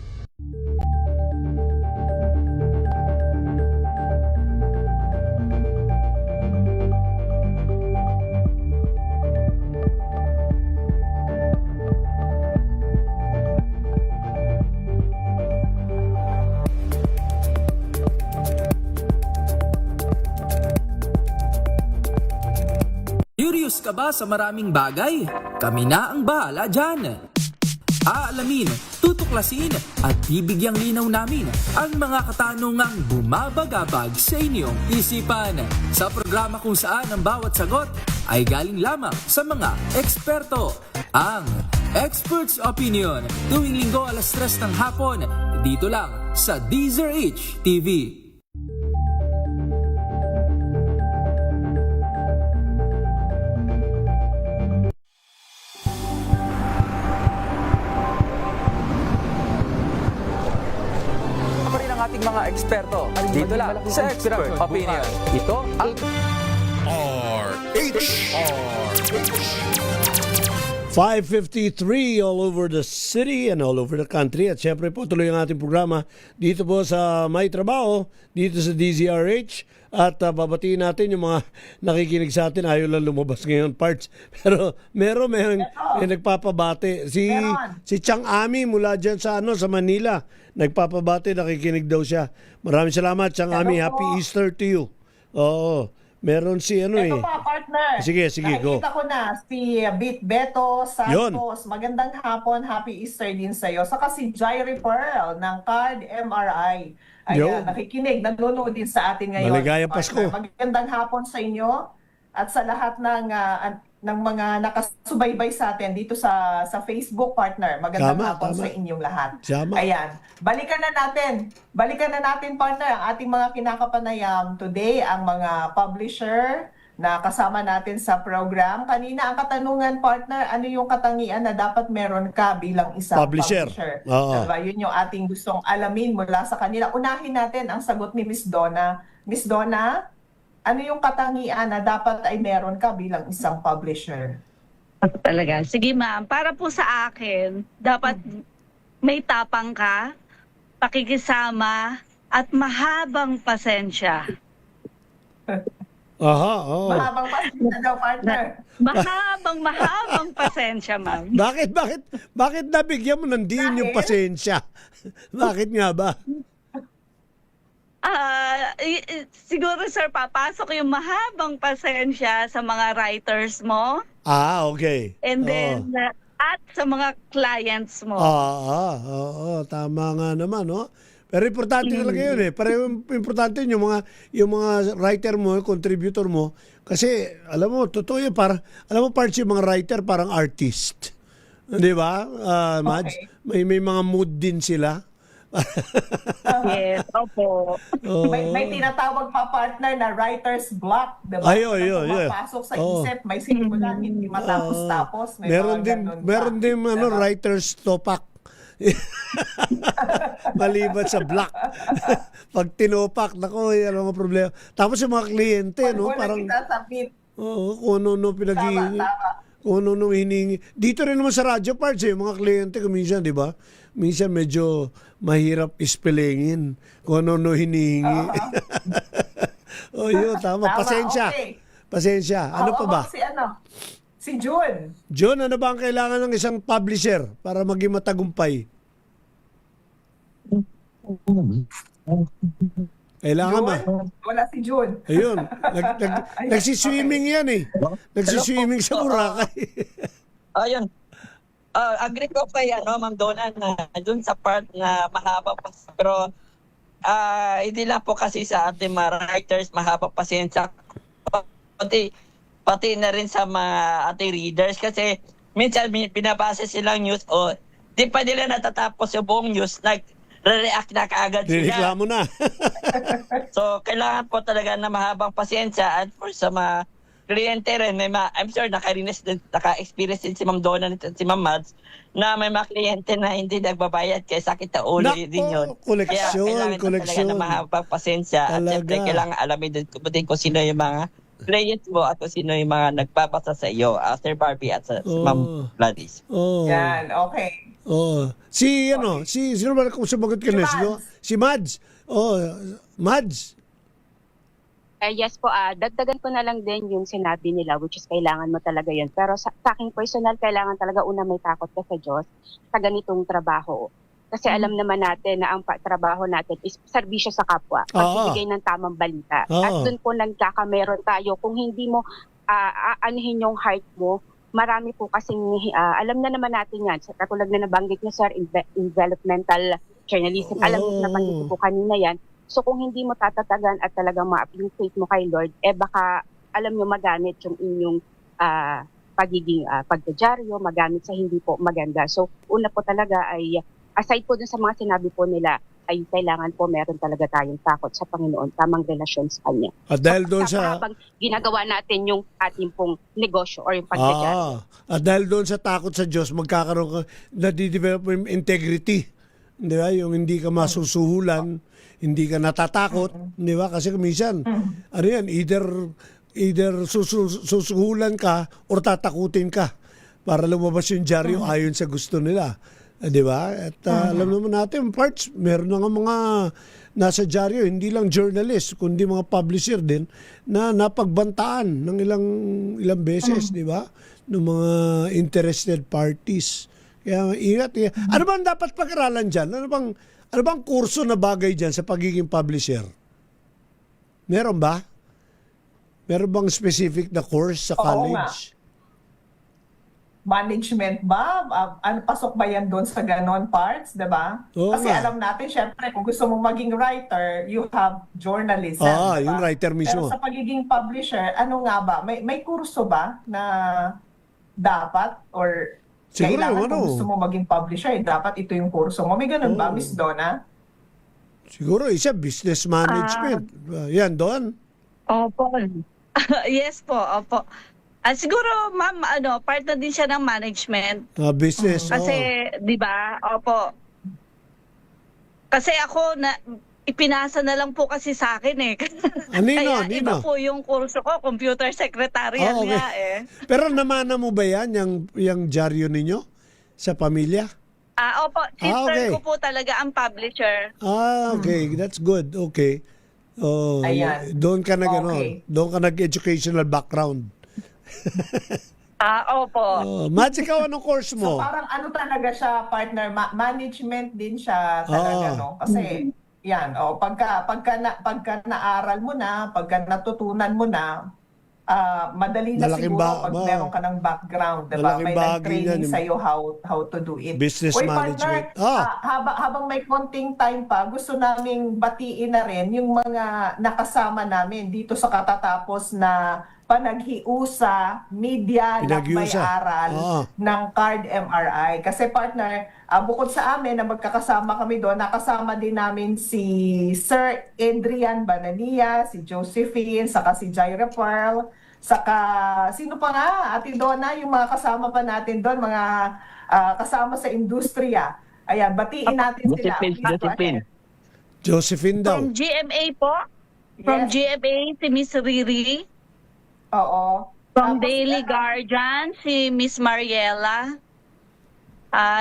Curious ka ba sa maraming bagay? Kami na ang bahala dyan. Aalamin, tutuklasin at bibigyang linaw namin ang mga katanungang bumabagabag sa inyong isipan. Sa programa kung saan ang bawat sagot ay galing lamang sa mga eksperto. Ang Expert's Opinion, tuwing linggo alas 3 ng hapon, dito lang sa DZRH TV. Ating mga eksperto dito lang sa Expert Opinion. Ito ang RH. 5:53 all over the city and all over the country. At syempre po tuloy ang ating programa dito po sa May Trabaho, dito sa DZRH. At babatiin natin yung mga nakikinig sa atin. Ayaw lang lumabas ngayon parts. Pero may nagpapabate. Si Chang Ami mula dyan sa Manila. Nagpapabate, nakikinig daw siya. Maraming salamat, Chang Ami. Happy Easter to you. Oo. Meron si Ito pa, partner. Sige, go. Nakikita ko na si Beto Santos. Yun. Magandang hapon. Happy Easter din sa'yo. Saka si Jairi Pearl ng Card MRI. Ayan, nakikinig. Nanonood din sa atin ngayon. Maligayang Pasko. Magandang hapon sa inyo at sa lahat ng mga nakasubaybay sa atin dito sa Facebook, partner. Magandang hapon sa inyong lahat. Ayan. Balikan na natin, partner, ang ating mga kinakapanayam today, ang mga publisher na kasama natin sa program. Kanina ang katanungan, partner, ano yung katangian na dapat meron ka bilang isang publisher? Diba? Yun yung ating gustong alamin mula sa kanila. Unahin natin ang sagot ni Miss Donna. Miss Donna, ano yung katangian na dapat ay meron ka bilang isang publisher? Talaga. Sige ma'am, para po sa akin, dapat may tapang ka, pakikisama, at mahabang pasensya. Mahabang pasensya daw, partner. Mahabang pasensya, ma'am. Bakit nabigyan mo ng din yung pasensya? Bakit nga ba? Siguro sir, papasok yung mahabang pasensya sa mga writers mo. Okay. And then, at sa mga clients mo. Tama nga naman, no? Pero importante talaga yun eh. Pero importante yun, yung mga writer mo, contributor mo. Kasi, alam mo, totoo yun. Alam mo, parts yung mga writer parang artist. Di ba, Mads? May mga mood din sila. Yes, opo. May tinatawag pa, partner, na writer's block, diba? Pasok sa isip, may simulan, hindi matapos-tapos. Meron din writer's topak. Maliban sa block. Pag tinopak, nako, yan ang problema. Tapos yung mga kliyente, no? Parang, kung ano pinag-iingi. Kung ano hiningi. Dito rin naman sa radio parts, mga kliyente, kuminsan, di ba? Minsan medyo mahirap ispelingin kung ano hinihingi. Yun, tama. Pasensya. Pasensya. Ano pa ba? Si June. John, ano ba ang kailangan ng isang publisher para maging matagumpay? Kailangan ba? Wala si June. Ayun. Nagsiswimming yan eh. Nagsiswimming sa Boracay. Ayun. Agree ko kay Ma'am Donna na dun sa part na mahaba pa. Pero hindi lang po kasi sa ating mga writers mahaba pasensya. Pati na rin sa mga ating readers kasi minsan pinabasa silang news o di pa nila natatapos yung buong news, nag-react na kaagad sila. Nireklamo na. So, kailangan po talaga na mahabang pasensya at for sa mga kliyente rin, I'm sure naka-experience din si Ma'am Donna at si Ma'am Mads na may mga kliyente na hindi nagbabayad kaya sakit na ulo din yun. Kaya kailangan talaga na mahabang pasensya at siyempre kailangan alamin din kung sino yung mga clients mo at kung sino yung mga nagbabasa sa iyo, Sir Barbie at sa Ma'am Gladys. Yan, okay. Sino ba kung sumagot ka na? Si Mads. Mads. Yes po, dagdagan ko na lang din yung sinabi nila, which is kailangan mo talaga yun. Pero sa aking personal, kailangan talaga una may takot ka sa Diyos sa ganitong trabaho. Kasi alam naman natin na ang trabaho natin is serbisyo sa kapwa, pagbibigay ng tamang balita. At doon po nagkakameron tayo. Kung hindi mo anuhin yung heart mo, marami po kasing, alam na naman natin yan, katulad na nabanggit niyo sir, developmental journalism, alam niyo na nabanggit po kanina yan. So kung hindi mo tatatagan at talagang ma-appreciate mo kay Lord, baka alam niyo magamit yung inyong pagiging pagdadyaryo, magamit sa hindi po maganda. So una po talaga ay aside po dun sa mga sinabi po nila, ay kailangan po meron talaga tayong takot sa Panginoon, tamang relasyon sa Kanya. At dahil doon sa... Habang ginagawa natin yung ating pong negosyo or yung pagdadyaryo. At dahil doon sa takot sa Diyos, magkakaroon ka, nadidevelop yung integrity. Di ba? Yung hindi ka masusuhulan, hindi ka natatakot. Di ba? Kasi minsan, either susuhulan ka or tatakutin ka para lumabas yung dyaryo ayon sa gusto nila. Di ba? At alam naman natin, parts, meron na nga mga nasa dyaryo, hindi lang journalist, kundi mga publisher din, na napagbantaan ng ilang beses, di ba? Ng mga interested parties. Kaya ingat. Ano bang dapat pag-aralan dyan? Ano bang kurso na bagay dyan sa pagiging publisher? Meron ba? Meron bang specific na course sa college? Management ba? Pasok ba yan doon sa ganon parts, diba? Kasi alam natin, syempre, kung gusto mong maging writer, you have journalism. Diba? Yung writer mismo. Pero sa pagiging publisher, ano nga ba? May kurso ba na dapat? Or siguro, kailangan kung gusto mo maging publisher, dapat ito yung kurso mo? May ganun ba, Miss Donna? Siguro isa, business management. Yan, Don? Opo. Yes po, opo. Siguro, ma'am, part na din siya ng management. Business, Kasi, di ba, opo. Kasi ako, ipinasa na lang po kasi sa akin eh. Kaya iba po yung kurso ko, computer secretariat nga eh. Pero namana mo ba yan, yung dyaryo ninyo sa pamilya? Opo, sister ko po talaga ang publisher. Okay. That's good. Okay. Doon ka nag-educational background. Opo. Mads, ikaw anong course mo? So parang talaga siya, partner, management din siya talaga, no? Kasi, yan, pagka naaral mo na, pagka natutunan mo na, madali na malaking siguro pag meron ka ng background, diba? May nag-training sa'yo how to do it. Business management. Partner, habang may konting time pa, gusto naming batiin na rin yung mga nakasama namin dito sa katatapos na panaghiusa, media na may aral ng CARD MRI. Kasi partner, bukod sa amin na magkakasama kami doon, nakasama din namin si Sir Adrian Banania, si Josephine, saka si Jaira Pearl, saka sino pa nga, Ate Donna, yung mga kasama pa natin doon, mga kasama sa industriya. Ayan, batiin natin sila. Josephine daw. From GMA po. From GMA, si Miss Riri. Oo. From Daily Guardian, si Miss Mariela.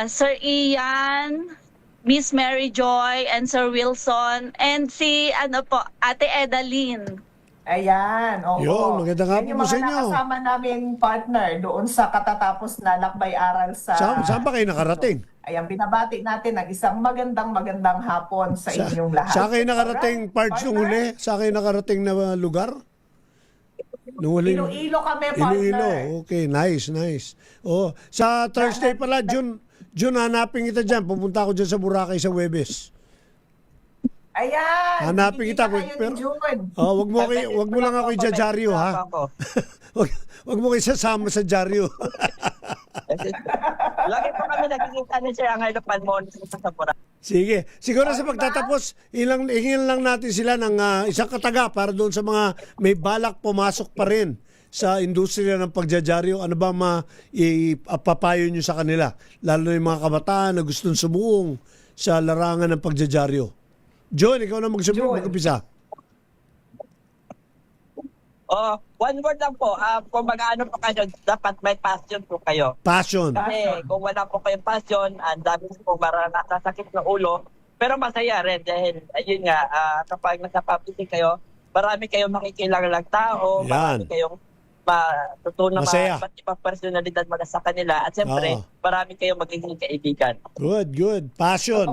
Sir Ian, Miss Mary Joy, and Sir Wilson. And si, Ate Edaline. Ayan, oo. Yun, magandang hapon Yan yung po mga sa inyo. nakasama naming partner doon sa katatapos na lakbay-aral sa... Saan ba kayo nakarating? Ayan, binabati natin ang isang magandang hapon sa inyong lahat. Saan kayo nakarating, parts nung huli? Saan kayo nakarating na lugar? Nung huli? Iloilo kami, partner. Iloilo. Okay, nice. Oh, sa Thursday pala, June, hanapin kita dyan. Pupunta ako dyan sa Boracay sa Huwebes. Ayan. Hanapin kita. Kayo ni June. Wag mo lang ako i-dyaryo, ha? Wag mo kayo sasama sa dyaryo. Lagi po kami nagkikita ni Sir Angelo Palmon sa Boracay. Sige. Siguro sa pagtatapos, hingin lang natin sila ng isang kataga para doon sa mga may balak pumasok pa rin sa industriya ng pagjajaryo. Ano ba ipapayo nyo sa kanila? Lalo yung mga kabataan na gustong sumuong sa larangan ng pagjajaryo. John, ikaw na mag-umpisa. One word lang po. Kung mag-ano po kayo, dapat may passion po kayo. Passion. Kasi kung wala po kayong passion, ang dami po para nasasakit ng ulo. Pero masaya rin dahil, ayun nga, kapag nasa public kayo, marami kayong makikilalang tao, marami kayong matutunan iba't ibang personalidad mula sa kanila. At siyempre, marami kayong magiging kaibigan. Good. Passion.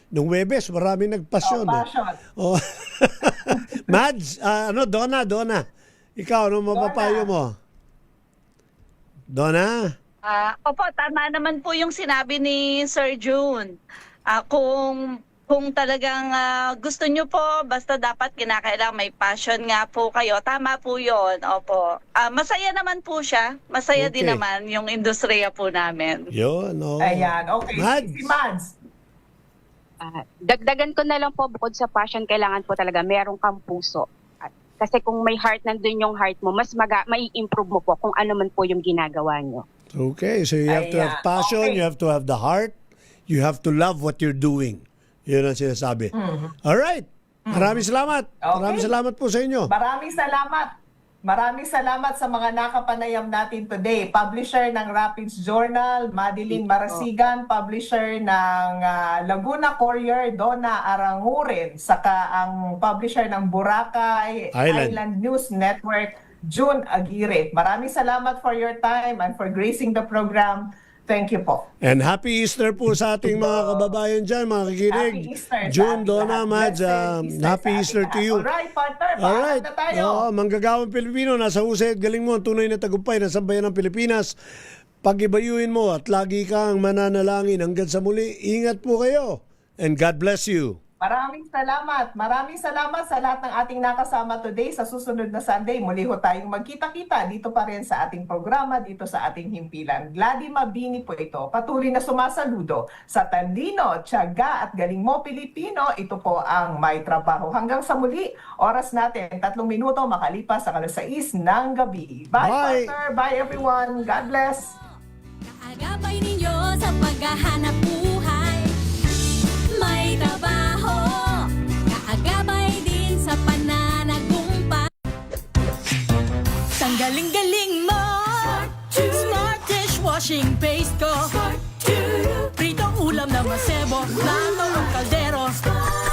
Nung Webes, marami nagpasyon. Passion. Mads, Donna. Ikaw, ano mapapayo mo? Donna? Opo, tama naman po yung sinabi ni Sir June. Kung talagang gusto nyo po, basta dapat kinakailangan may passion nga po kayo. Tama po yun. Opo. Masaya naman po siya. Masaya din naman yung industriya po namin. Yun, Ayan, okay. Mads. Si Mads. Dagdagan ko na lang po, bukod sa passion, kailangan po talaga merong kang puso. Kasi kung may heart, nandun yung heart mo, mas mai-improve mo po kung ano man po yung ginagawa nyo. Okay, so you have to have passion, you have to have the heart, you have to love what you're doing. Yun ang sinasabi. Alright, maraming salamat. Okay. Maraming salamat po sa inyo. Maraming salamat sa mga nakapanayam natin today. Publisher ng Rapids Journal, Madeline Marasigan, publisher ng Laguna Courier, Donna Aranguren, saka ang publisher ng Boracay Island News Network, June Aguirre. Maraming salamat for your time and for gracing the program. Thank you po. And happy Easter po sa ating mga kababayan dyan, mga kikinig. Happy Easter. June, Donna, Mads, happy Easter to you. Alright, partner. Alright. Na tayo. Manggagawang Pilipino, nasa husay at galing mo, ang tunay na tagumpay ng sambayan ng Pilipinas. Pag-ibayuin mo at lagi kang mananalangin hanggang sa muli. Ingat po kayo. And God bless you. Maraming salamat. Maraming salamat sa lahat ng ating nakasama today. Sa susunod na Sunday, muli ho tayong magkita-kita dito pa rin sa ating programa, dito sa ating himpilan. Glady Mabini po ito. Patuloy na sumasaludo sa talino, tiyaga at galing mo Pilipino. Ito po ang May Trabaho. Hanggang sa muli, oras natin 3 minuto makalipas ang 6 ng gabi. Bye, partner. Bye, everyone. God bless. Kaagapay ninyo sa paghahanap buhay. May trabaho, kaagapay din sa pananagumpay. Ang galing-galing mo, Smart dishwashing paste ko. Pritong ulam na masebo, plato o kaldero.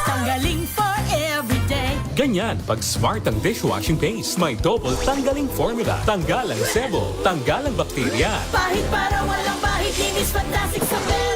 Tanggaling for everyday. Ganyan pag Smart ang dishwashing paste. May double tanggaling formula. Tanggal ang sebo, tanggal ang bakterya. Pahit para walang pahit, linis fantastic sa bed.